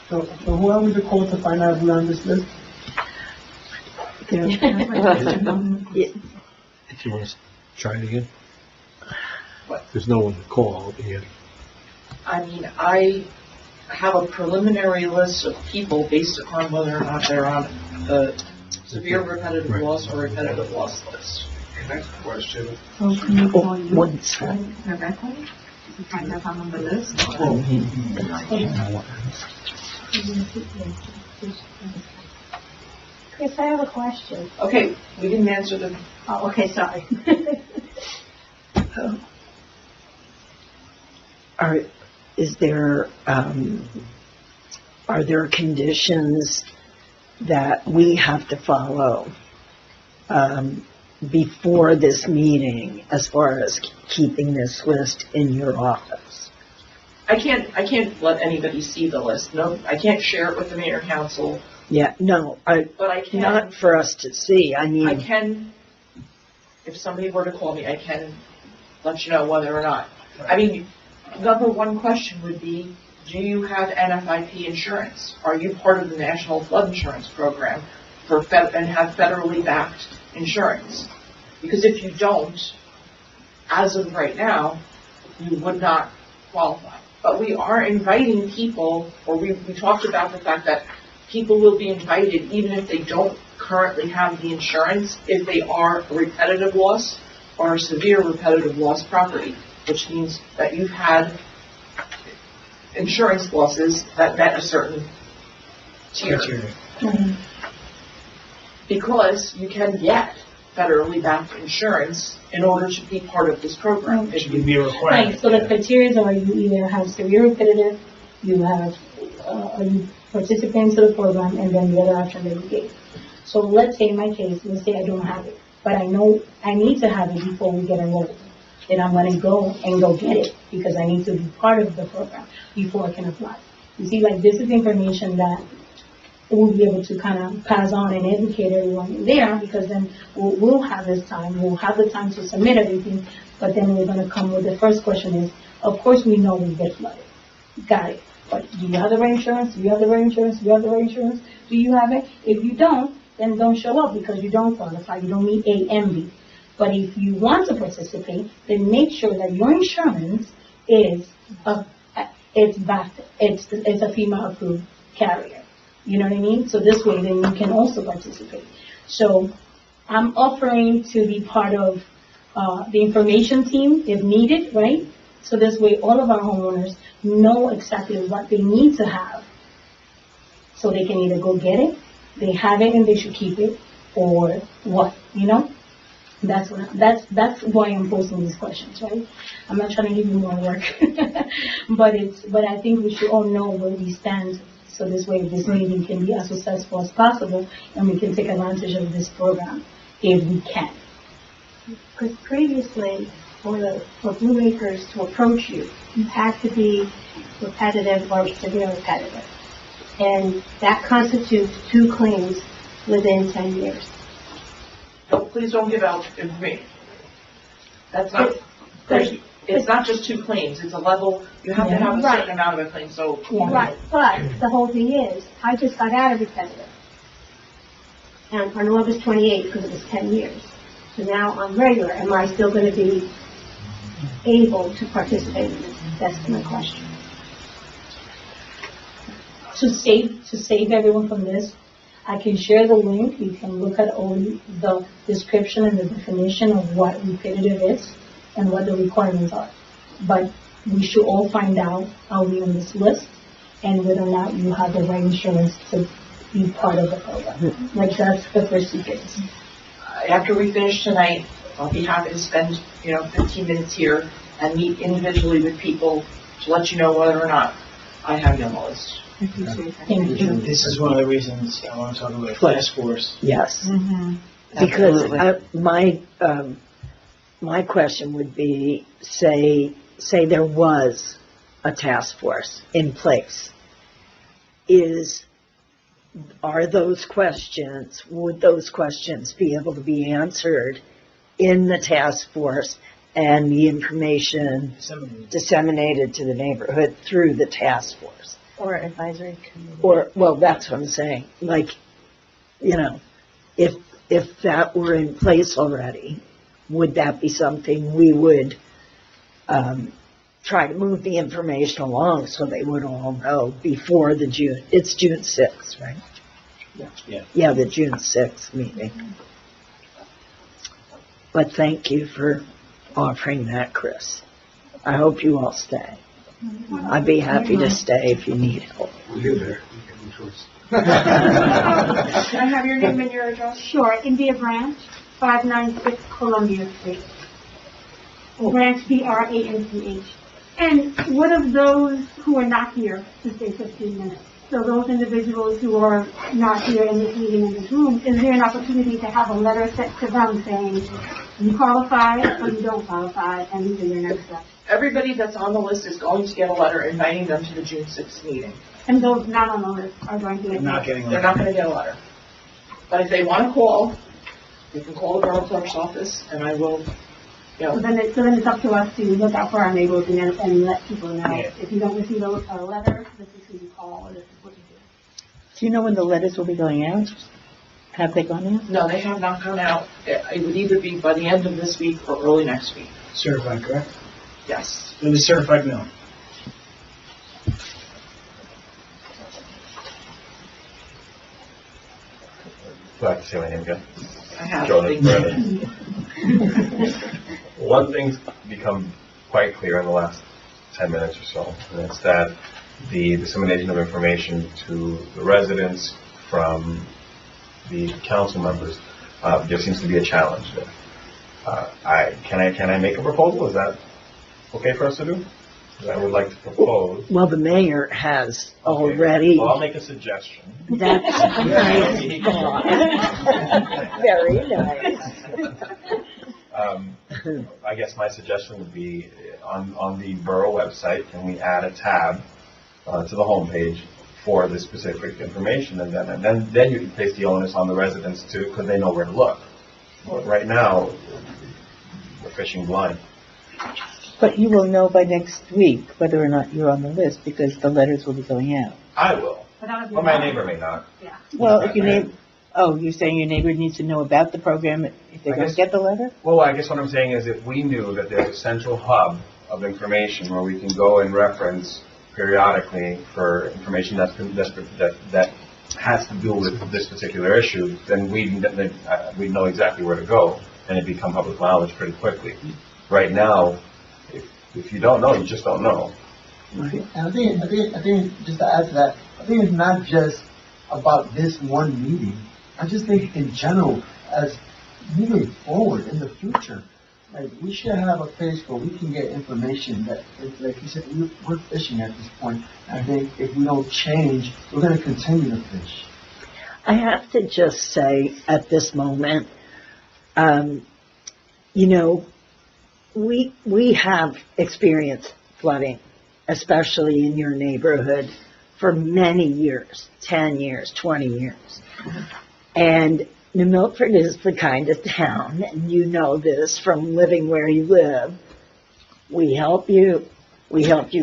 Speaker 7: So who are we to call to find out who's on this list?
Speaker 9: If you want to try it again. There's no one to call yet.
Speaker 4: I mean, I have a preliminary list of people based upon whether or not they're on the severe repetitive loss or repetitive loss list.
Speaker 12: Next question.
Speaker 1: One second.
Speaker 16: Rebecca, you find us on the list?
Speaker 13: Chris, I have a question.
Speaker 4: Okay, we didn't answer them.
Speaker 13: Oh, okay, sorry.
Speaker 1: Are there conditions that we have to follow before this meeting as far as keeping this list in your office?
Speaker 4: I can't let anybody see the list. No, I can't share it with the mayor council.
Speaker 1: Yeah, no,
Speaker 4: But I can.
Speaker 1: not for us to see. I mean,
Speaker 4: I can, if somebody were to call me, I can let you know whether or not. I mean, number one question would be, do you have NFIP insurance? Are you part of the National Flood Insurance Program and have federally backed insurance? Because if you don't, as of right now, you would not qualify. But we are inviting people, or we talked about the fact that people will be invited even if they don't currently have the insurance, if they are a repetitive loss or a severe repetitive loss property, which means that you've had insurance losses that met a certain tier. Because you can get federally backed insurance in order to be part of this program.
Speaker 3: It should be a requirement.
Speaker 13: Right, so the criteria are you either have severe repetitive, you have, you participate into the program, and then the other option that we gave. So let's say in my case, let's say I don't have it, but I know I need to have it before we get enrolled. Then I'm going to go get it because I need to be part of the program before I can apply. You see, like this is information that we'll be able to kind of pass on and educate everyone there, because then we'll have this time, we'll have the time to submit everything, but then we're going to come with the first question is, of course we know we get flooded. Got it. But do you have the right insurance? Do you have the right insurance? Do you have the right insurance? Do you have it? If you don't, then don't show up because you don't qualify. You don't meet A and B. But if you want to participate, then make sure that your insurance is it's a FEMA approved carrier. You know what I mean? So this way, then you can also participate. So I'm offering to be part of the information team if needed, right? So this way, all of our homeowners know exactly what they need to have. So they can either go get it, they have it and they should keep it, or what, That's why I'm posing these questions, right? I'm not trying to give you more work, but I think we should all know where we stand, so this way this meeting can be as successful as possible, and we can take advantage of this program if we can.
Speaker 17: Because previously, for Blue Acres to approach you, you had to be repetitive or severe repetitive. And that constitutes 2 claims within 10 years.
Speaker 4: No, please don't give out information. That's not, it's not just 2 claims, it's a level, you have to have a certain amount of a claim, so.
Speaker 17: Yeah. Right, but the whole thing is, I just got out of repetitive. And on August 28th, because it was 10 years. So now I'm regular. Am I still going to be able to participate in this? That's my question.
Speaker 13: To save everyone from this, I can share the link. You can look at all the description and the definition of what repetitive is and what the requirements are. But we should all find out, are we on this list, and whether or not you have the right insurance to be part of the program. Like, that's the procedure.
Speaker 4: After we finish tonight, I'll be happy to spend, 15 minutes here and meet individually with people to let you know whether or not I have you on the list.
Speaker 13: Thank you.
Speaker 3: This is one of the reasons I want to talk about a task force.
Speaker 1: Yes.
Speaker 5: Mm-hmm.
Speaker 1: Because my question would be, say there was a task force in place. Would those questions be able to be answered in the task force and the information disseminated to the neighborhood through the task force?
Speaker 6: Or advisory committee.
Speaker 1: Well, that's what I'm saying. Like, if that were in place already, would that be something we would try to move the information along so they would all know before it's June 6th, right? Yeah, the June 6th meeting. But thank you for offering that, Chris. I hope you all stay. I'd be happy to stay if you need help.
Speaker 12: You're there. You have no choice.
Speaker 17: Can I have your name and your address? Sure. India Branch, 596 Columbia Street. Branch, BRANCH. And what of those who are not here to stay 15 minutes? So those individuals who are not here in this meeting in this room, is there an opportunity to have a letter sent to them saying you qualify or you don't qualify, and these are your next steps?
Speaker 4: Everybody that's on the list is going to get a letter inviting them to the June 6th meeting.
Speaker 17: And those not on the list are going to get
Speaker 4: They're not going to get a letter. But if they want to call, they can call the borough clerk's office, and I will,
Speaker 17: So then it's up to us to look out for our neighbors and let people know. If you don't receive a letter, this is who you call, or this is what you do.
Speaker 6: Do you know when the letters will be going out? Have they gone out?
Speaker 4: No, they have not gone out. It would either be by the end of this week or early next week.
Speaker 3: Certified, correct?
Speaker 4: Yes.
Speaker 3: It was certified mail.
Speaker 15: Do I have to say my name again?
Speaker 4: I have.
Speaker 15: Jonas Brennan. One thing's become quite clear in the last 10 minutes or so, and it's that the dissemination of information to the residents from the council members there seems to be a challenge there. Can I make a proposal? Is that okay for us to do? I would like to propose.
Speaker 1: Well, the mayor has already.
Speaker 15: Well, I'll make a suggestion.
Speaker 1: That's nice. Very nice.
Speaker 15: I guess my suggestion would be on the borough website, can we add a tab to the homepage for this specific information, and then you can place the onus on the residents too, because they know where to look. But right now, we're fishing blind.
Speaker 6: But you will know by next week whether or not you're on the list, because the letters will be going out.
Speaker 15: I will, but my neighbor may not.
Speaker 17: Yeah.
Speaker 6: Well, if your neighbor, you're saying your neighbor needs to know about the program if they're going to get the letter?
Speaker 15: Well, I guess what I'm saying is if we knew that there's a central hub of information where we can go and reference periodically for information that has to do with this particular issue, then we know exactly where to go, and it become public knowledge pretty quickly. Right now, if you don't know, you just don't know.
Speaker 7: And I think just to add to that, I think it's not just about this one meeting. I just think in general, as moving forward in the future, like, we should have a place where we can get information that, like you said, we're fishing at this point. I think if we don't change, we're going to continue to fish.
Speaker 1: I have to just say at this moment, you know, we have experienced flooding, especially in your neighborhood, for many years, 10 years, 20 years. And New Milford is the kind of town, and you know this from living where you live. We help you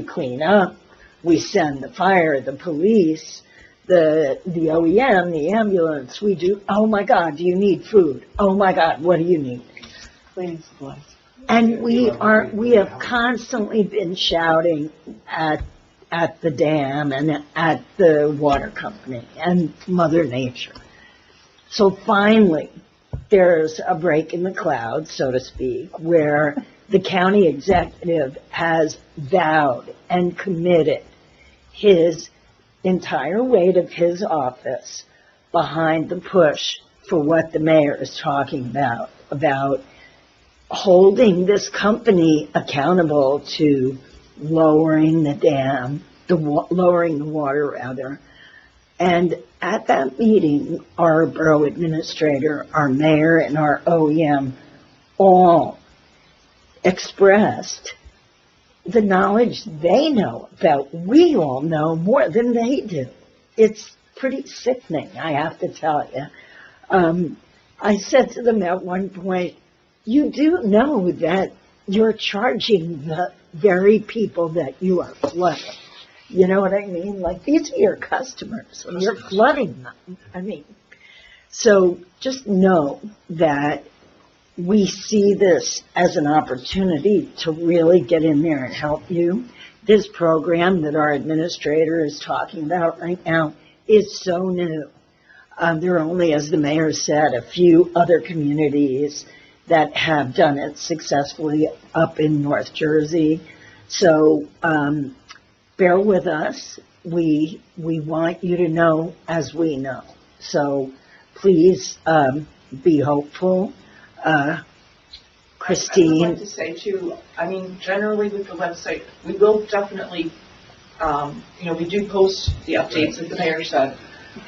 Speaker 1: clean up, we send the fire, the police, the OEM, the ambulance, we do, oh my God, do you need food? Oh my God, what do you need?
Speaker 5: Cleaning supplies.
Speaker 1: And we have constantly been shouting at the dam and at the water company and Mother Nature. So finally, there's a break in the clouds, so to speak, where the county executive has vowed and committed his entire weight of his office behind the push for what the mayor is talking about holding this company accountable to lowering the dam, lowering the water rather. And at that meeting, our borough administrator, our mayor, and our OEM all expressed the knowledge they know about. We all know more than they do. It's pretty sickening, I have to tell you. I said to them at one point, you do know that you're charging the very people that you are flooding. You know what I mean? Like, these are your customers, and you're flooding them. I mean, so just know that we see this as an opportunity to really get in there and help you. This program that our administrator is talking about right now is so new. There are only, as the mayor said, a few other communities that have done it successfully up in North Jersey. So bear with us. We want you to know as we know. So please be hopeful. Christine?
Speaker 4: I would like to say too, I mean, generally with the website, we will definitely, we do post the updates, as the mayor said.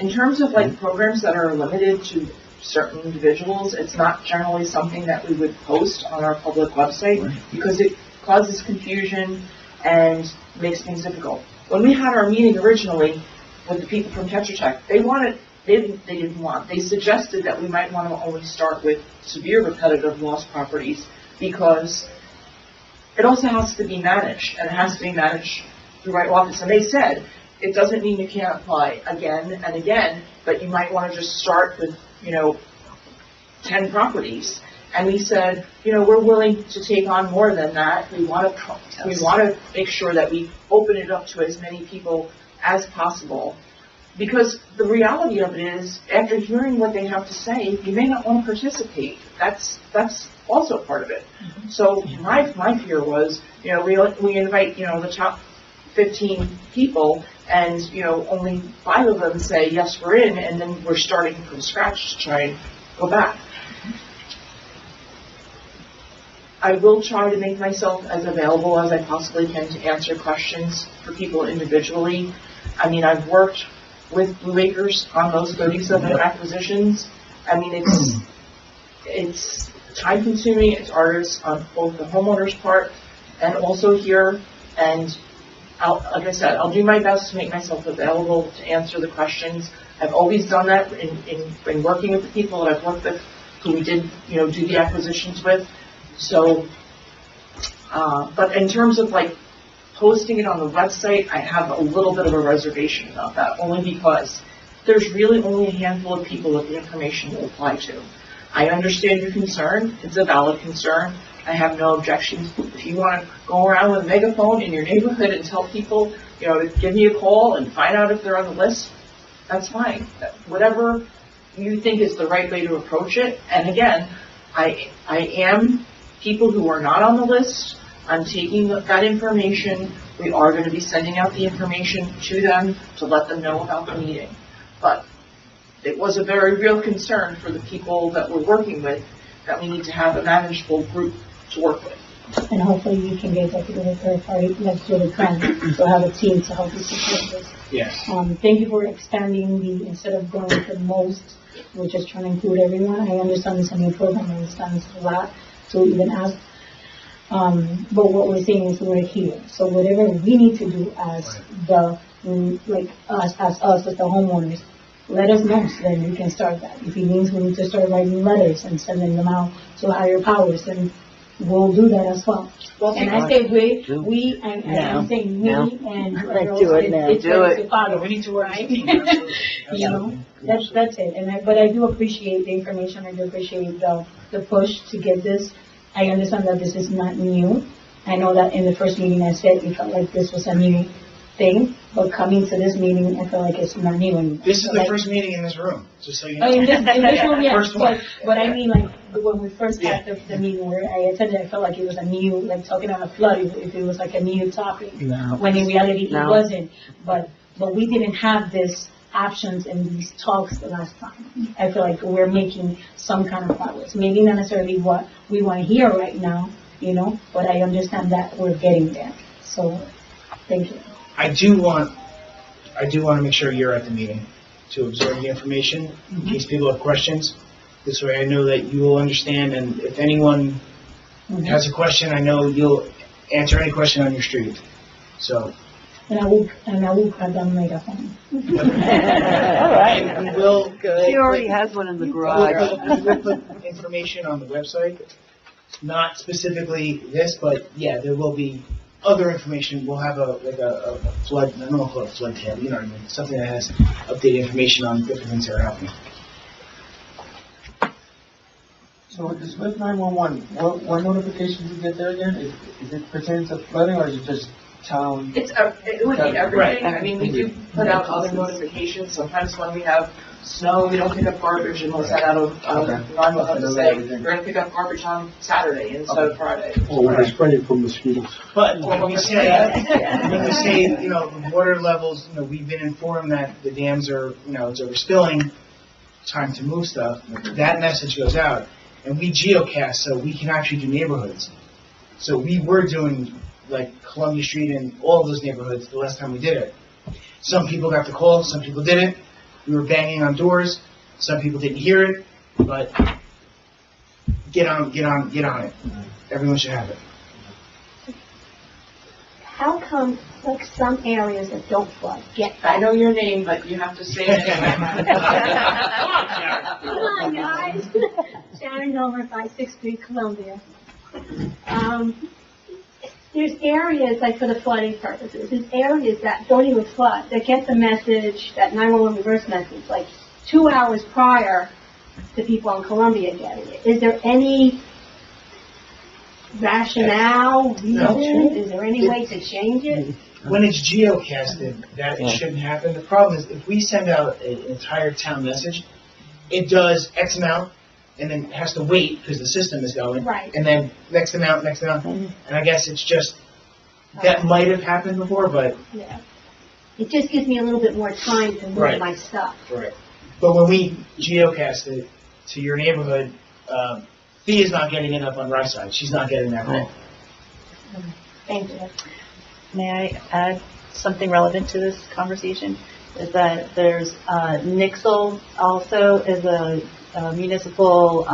Speaker 4: In terms of like programs that are limited to certain individuals, it's not generally something that we would post on our public website because it causes confusion and makes things difficult. When we had our meeting originally with the people from Tetra Tech, they suggested that we might want to only start with severe repetitive loss properties because it also has to be managed, and it has to be managed through my office. And they said, it doesn't mean you can't apply again and again, but you might want to just start with, 10 properties. And we said, we're willing to take on more than that. We want to make sure that we open it up to as many people as possible. Because the reality of it is, after hearing what they have to say, you may not want to participate. That's also part of it. Mm-hmm. So my fear was, we invite, the top 15 people, and, only 5 of them say, yes, we're in, and then we're starting from scratch to try and go back. I will try to make myself as available as I possibly can to answer questions for people individually. I mean, I've worked with Blue Acres on those 37 acquisitions. I mean, it's time consuming, it's arduous on both the homeowner's part and also here. And like I said, I'll do my best to make myself available to answer the questions. I've always done that in working with the people that I've worked with who we did, do the acquisitions with. So, but in terms of like posting it on the website, I have a little bit of a reservation about that, only because there's really only a handful of people that the information will apply to. I understand your concern. It's a valid concern. I have no objections. If you want to go around with a megaphone in your neighborhood and tell people, give me a call and find out if they're on the list, that's fine. Whatever you think is the right way to approach it. And again, I am people who are not on the list. I'm taking that information. We are going to be sending out the information to them to let them know about the meeting. But it was a very real concern for the people that we're working with, that we need to have a manageable group to work with.
Speaker 13: And hopefully you can get that together third party, like through the grant, so have a team to help you support this.
Speaker 3: Yes.
Speaker 13: Thank you for expanding instead of going for most, we're just trying to include everyone. I understand it's a new program, I understand it's a lot to even ask. But what we're saying is we're here. So whatever we need to do as as the homeowners, let us know so then we can start that. If it means we need to start writing letters and sending them out to higher powers, then we'll do that as well. And I say I'm saying we and
Speaker 1: Let's do it now.
Speaker 13: it's
Speaker 1: Do it.
Speaker 13: to follow.
Speaker 3: We need to work.
Speaker 13: Right? You know, that's it. But I do appreciate the information. I do appreciate the push to get this. I understand that this is not new. I know that in the first meeting I said it felt like this was a new thing, but coming to this meeting, I feel like it's not new anymore.
Speaker 3: This is the first meeting in this room, just so you know.
Speaker 13: In this room, yes.
Speaker 3: First one.
Speaker 13: But I mean, like, when we first had the meeting where I attended, I felt like it was a new, like, talking on a flood, if it was like a new topic.
Speaker 1: No.
Speaker 13: When in reality,
Speaker 1: No.
Speaker 13: it wasn't. But we didn't have this options in these talks the last time. I feel like we're making some kind of progress. Maybe not necessarily what we want to hear right now, you know, but I understand that we're getting there. So, thank you.
Speaker 3: I do want to make sure you're at the meeting to absorb the information in case people have questions. This way I know that you will understand, and if anyone has a question, I know you'll answer any question on your street. So.
Speaker 13: And I will grab that megaphone.
Speaker 3: All right. And we will.
Speaker 2: She already has one in the garage.
Speaker 3: We'll put information on the website. Not specifically this, but yeah, there will be other information. We'll have a flood, I don't know if it's a flood tab, you know what I mean? Something that has updated information on different things that are happening.
Speaker 7: So with this with 911, what notifications do you get there again? Is it pertaining to flooding or is it just town?
Speaker 4: It would be everything.
Speaker 3: Right.
Speaker 4: I mean, we do put out other notifications. Sometimes when we have snow, we don't pick up garbage and we'll send out a 911 to say, we're going to pick up garbage on Saturday instead of Friday.
Speaker 14: Or we're spraying from mosquitoes.
Speaker 3: But when we say, you know, the water levels, you know, we've been informed that the dams are, you know, it's overspilling, time to move stuff. That message goes out. And we geocast so we can actually do neighborhoods. So we were doing like Columbia Street and all of those neighborhoods the last time we did it. Some people got the call, some people didn't. We were banging on doors. Some people didn't hear it, but get on it. Everyone should have it.
Speaker 17: How come, like, some areas that don't flood get
Speaker 4: I know your name, but you have to say it.
Speaker 17: Come on, guys. Sharon Over 5th Street, Columbia. There's areas, like for the flooding purposes, there's areas that don't even flood, that get the message, that 911 reverse message, like 2 hours prior to people in Columbia getting it. Is there any rationale, reason? Is there any way to change it?
Speaker 3: When it's geocasted, that it shouldn't happen. The problem is if we send out an entire town message, it does X amount, and then it has to wait because the system is going.
Speaker 17: Right.
Speaker 3: And then next amount. And I guess it's just, that might have happened before, but.
Speaker 17: Yeah. It just gives me a little bit more time to move my stuff.
Speaker 3: Right. But when we geocast it to your neighborhood, Thea's not getting it up on our side. She's not getting that call.
Speaker 17: Thank you.
Speaker 8: May I add something relevant to this conversation? Is that there's Nixle also is a municipal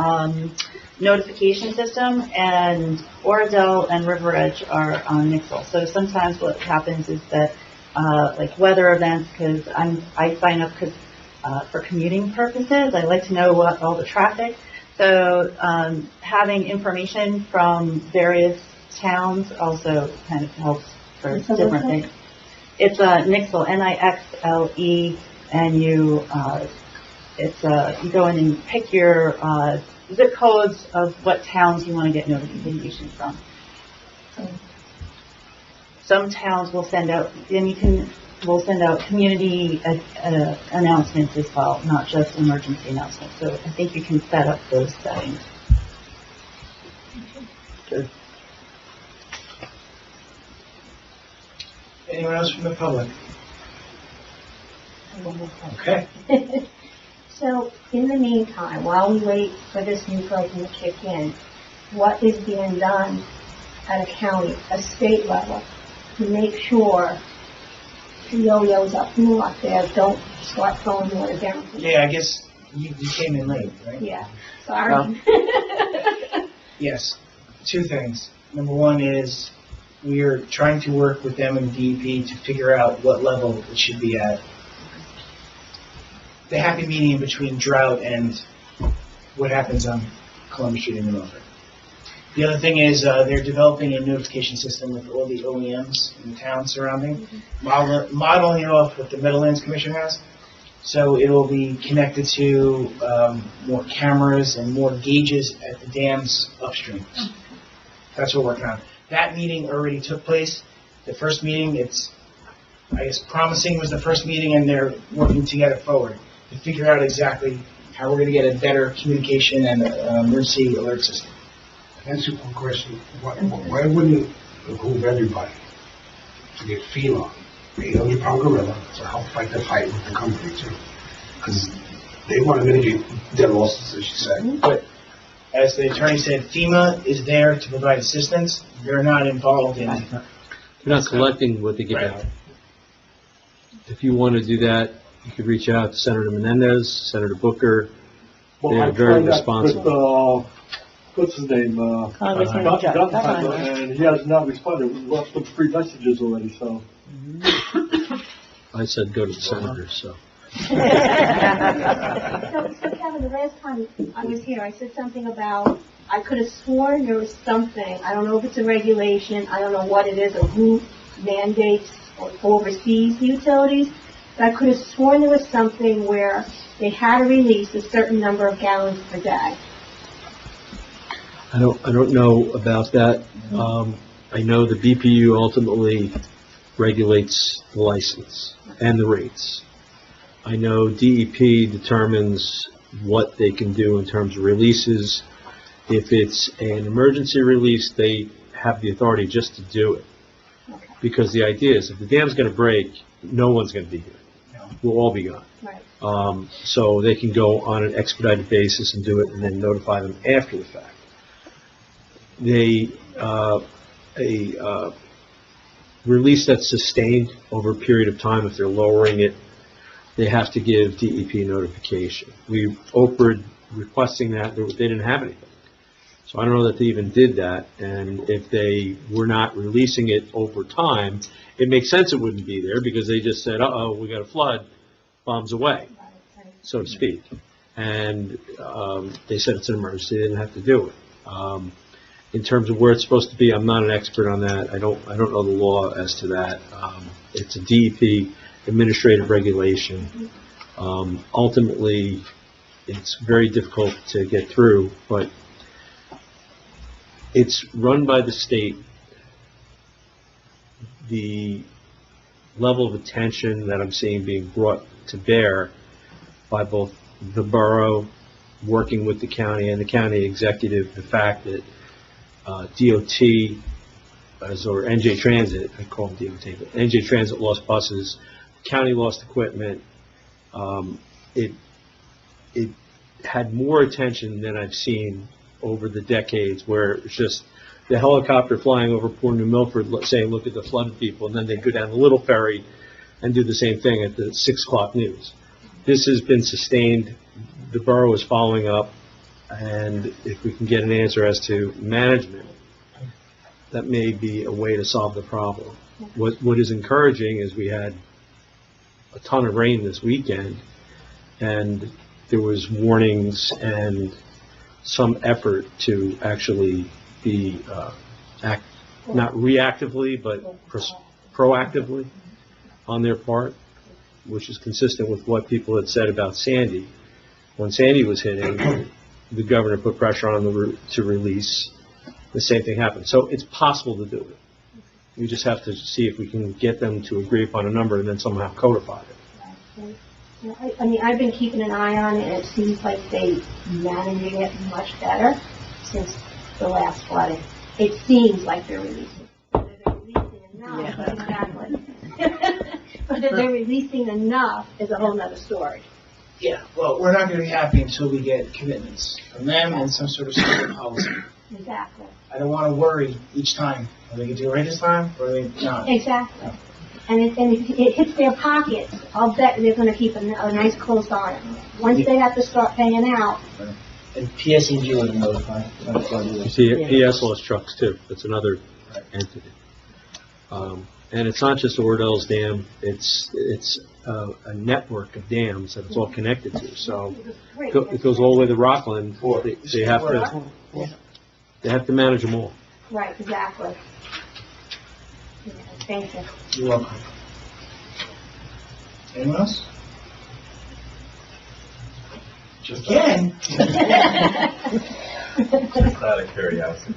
Speaker 8: notification system, and Oradell and River Edge are on Nixle. So sometimes what happens is that like weather events, because I sign up for commuting purposes. I like to know what all the traffic. So having information from various towns also kind of helps for different things. It's Nixle, Nixle, and you go in and pick your zip codes of what towns you want to get notification from. Some towns will send out, and we'll send out community announcements as well, not just emergency announcements. So I think you can set up those settings.
Speaker 3: Good. Anyone else from the public? Okay.
Speaker 13: So in the meantime, while we wait for this new program to kick in, what is being done at a county, a state level, to make sure the yo-yos up north there don't start throwing water down?
Speaker 3: Yeah, I guess you came in late, right?
Speaker 13: Yeah, sorry.
Speaker 3: Yes, two things. Number one is we are trying to work with them and DEP to figure out what level it should be at. The happy medium between drought and what happens on Columbus Street in New Milford. The other thing is they're developing a notification system with all the OEMs in the town surrounding, modeling it off what the Meadowlands Commission has. So it will be connected to more cameras and more gauges at the dams upstream. That's what we're working on. That meeting already took place. The first meeting, I guess promising was the first meeting, and they're working together forward to figure out exactly how we're going to get a better communication and emergency alert system.
Speaker 12: Answer one question. Why wouldn't it behoove everybody to get FEMA, 800-pound gorilla, to help fight the fight with the company too? Because they want to mitigate their losses, as you said.
Speaker 3: But as the attorney said, FEMA is there to provide assistance. They're not involved in.
Speaker 9: They're not collecting what they give out. If you want to do that, you could reach out to Senator Menendez, Senator Booker. They're very responsible.
Speaker 14: What's his name?
Speaker 6: Congressman
Speaker 14: Gunn, and he has not responded. We left him 3 messages already, so.
Speaker 9: I said go to the senators, so.
Speaker 13: So Kevin, the last time I was here, I said something about, I could have sworn there was something, I don't know if it's a regulation, I don't know what it is, or who mandates or oversees the utilities, but I could have sworn there was something where they had to release a certain number of gallons per day.
Speaker 9: I don't know about that. I know the BPU ultimately regulates the license and the rates. I know DEP determines what they can do in terms of releases. If it's an emergency release, they have the authority just to do it. Because the idea is if the dam's going to break, no one's going to be here. We'll all be gone.
Speaker 13: Right.
Speaker 9: So they can go on an expedited basis and do it and then notify them after the fact. A release that's sustained over a period of time, if they're lowering it, they have to give DEP notification. We Oprah requesting that, they didn't have anything. So I don't know that they even did that, and if they were not releasing it over time, it makes sense it wouldn't be there because they just said, uh-oh, we got a flood, bombs away, so to speak. And they said it's an emergency, they didn't have to do it. In terms of where it's supposed to be, I'm not an expert on that. I don't know the law as to that. It's a DEP administrative regulation. Ultimately, it's very difficult to get through, but it's run by the state. The level of attention that I'm seeing being brought to bear by both the borough working with the county and the county executive, the fact that DOT, or NJ Transit, I call them DOT, but NJ Transit lost buses, county lost equipment. It had more attention than I've seen over the decades, where it's just the helicopter flying over poor New Milford saying, look at the flooded people, and then they go down the little ferry and do the same thing at the 6 o'clock news. This has been sustained. The borough is following up. And if we can get an answer as to management, that may be a way to solve the problem. What is encouraging is we had a ton of rain this weekend, and there was warnings and some effort to actually be not reactively, but proactively on their part, which is consistent with what people had said about Sandy. When Sandy was hitting, the governor put pressure on them to release. The same thing happened. So it's possible to do it. We just have to see if we can get them to agree upon a number and then somehow codify it.
Speaker 13: I mean, I've been keeping an eye on it, and it seems like they're managing it much better since the last flooding. It seems like they're releasing. Whether they're releasing enough, exactly. Whether they're releasing enough is a whole nother story.
Speaker 3: Yeah, well, we're not gonna be happy until we get commitments from them and some sort of secret policy.
Speaker 17: Exactly.
Speaker 3: I don't wanna worry each time, are they gonna do it right this time, or are they not?
Speaker 17: Exactly. And if it hits their pockets, I'll bet they're gonna keep a nice close eye on it. Once they have to start paying out,
Speaker 3: And PSEG would notify.
Speaker 9: You see, PS lost trucks too, that's another entity. And it's not just Ordell's Dam, it's a network of dams that it's all connected to, so it goes all the way to Rockland, they have to manage them all.
Speaker 17: right, exactly. Yeah, thank you.
Speaker 3: You're welcome. Anyone else?
Speaker 15: Just
Speaker 3: Again?
Speaker 15: Just out of curiosity.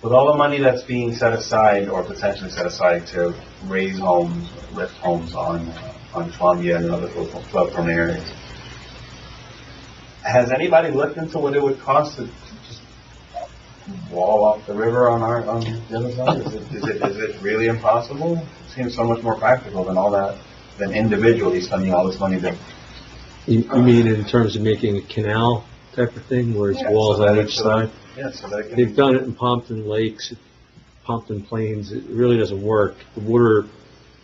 Speaker 15: With all the money that's being set aside or potentially set aside to raise homes, lift homes on Columbia and other flood-prone areas, has anybody looked into what it would cost to just wall off the river on the other side? Is it really impossible? It seems so much more practical than all that, than individually spending all this money to.
Speaker 9: You mean in terms of making a canal type of thing, where it's walls on each side?
Speaker 15: Yeah, so that
Speaker 9: They've done it in Pompton Lakes, Pompton Plains. It really doesn't work. The water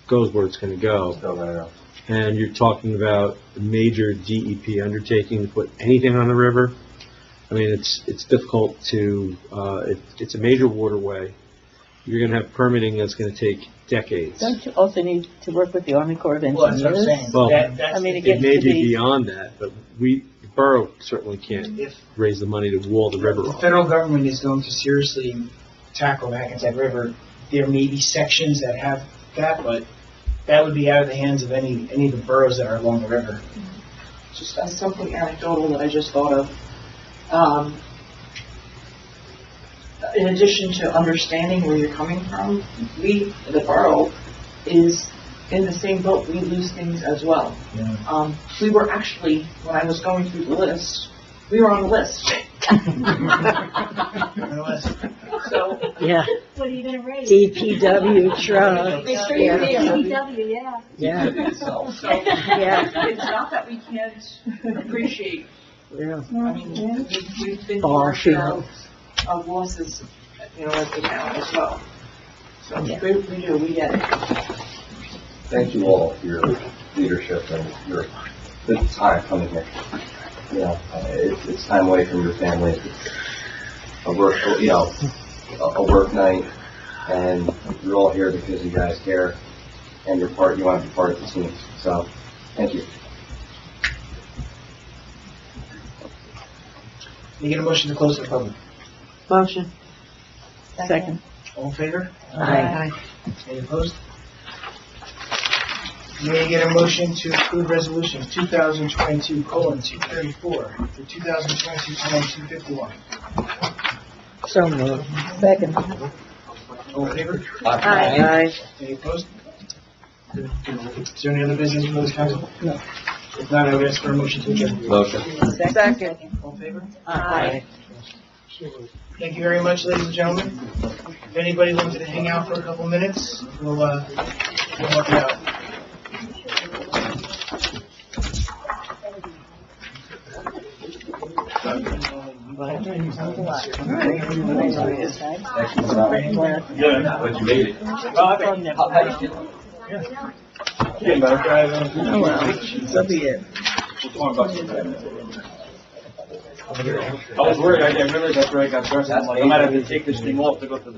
Speaker 9: goes where it's going to go. And you're talking about a major DEP undertaking to put anything on the river. I mean, it's difficult to, it's a major waterway. You're going to have permitting that's going to take decades.
Speaker 6: Don't you also need to work with the Army Corps of
Speaker 3: Well, that's
Speaker 6: Engineers?
Speaker 3: what I'm saying.
Speaker 9: Well,
Speaker 3: That's
Speaker 6: I mean,
Speaker 3: the
Speaker 6: it
Speaker 9: It
Speaker 6: gets
Speaker 9: may
Speaker 6: to
Speaker 9: be
Speaker 6: be,
Speaker 9: beyond that, but the borough certainly can't raise the money to wall the river
Speaker 3: The
Speaker 9: off.
Speaker 3: federal government is going to seriously tackle the Hackensack River. There may be sections that have that, but that would be out of the hands of any of the boroughs that are along the river.
Speaker 4: Just as something anecdotal that I just thought of. In addition to understanding where you're coming from, we, the borough, is in the same boat. We lose things as well.
Speaker 3: Yeah.
Speaker 4: We were actually, when I was going through the list, we were on the list. So.
Speaker 6: yeah,
Speaker 17: What are you gonna raise?
Speaker 1: DPW truck.
Speaker 17: Make sure you raise DPW, yeah.
Speaker 1: Yeah.
Speaker 4: So,
Speaker 1: Yeah.
Speaker 4: it's not that we can't appreciate.
Speaker 1: Yeah.
Speaker 4: I mean, we've been
Speaker 1: Ball
Speaker 4: through our
Speaker 1: field.
Speaker 4: share of losses, as the town as well. So
Speaker 1: Yeah.
Speaker 4: we do, we get it.
Speaker 10: Thank you all for your leadership and your the time coming here. It's time away from your family. It's a work, a work night, and you're all here because you guys care and you want to be part of the team. So, thank you.
Speaker 3: You get a motion to close the public.
Speaker 5: Motion.
Speaker 6: second.
Speaker 3: All in favor?
Speaker 1: Aye.
Speaker 3: Any opposed? May I get a motion to approve resolution 2022:234 for 2022-251?
Speaker 1: So moved. Second.
Speaker 3: All in favor?
Speaker 1: Aye.
Speaker 3: Any opposed? Is there any other business for this council?
Speaker 1: No.
Speaker 3: If not, I would ask for a motion to adjourn.
Speaker 10: Motion.
Speaker 1: Second.
Speaker 3: All in favor?
Speaker 1: Aye.
Speaker 3: Thank you very much, ladies and gentlemen. If anybody wanted to hang out for a couple minutes, we'll help you out.
Speaker 15: Yeah, but you made it.
Speaker 1: Oh, well, so be it.
Speaker 14: I was worried, I realized after I got dressed, I'm like, I might have to take this thing off to go to the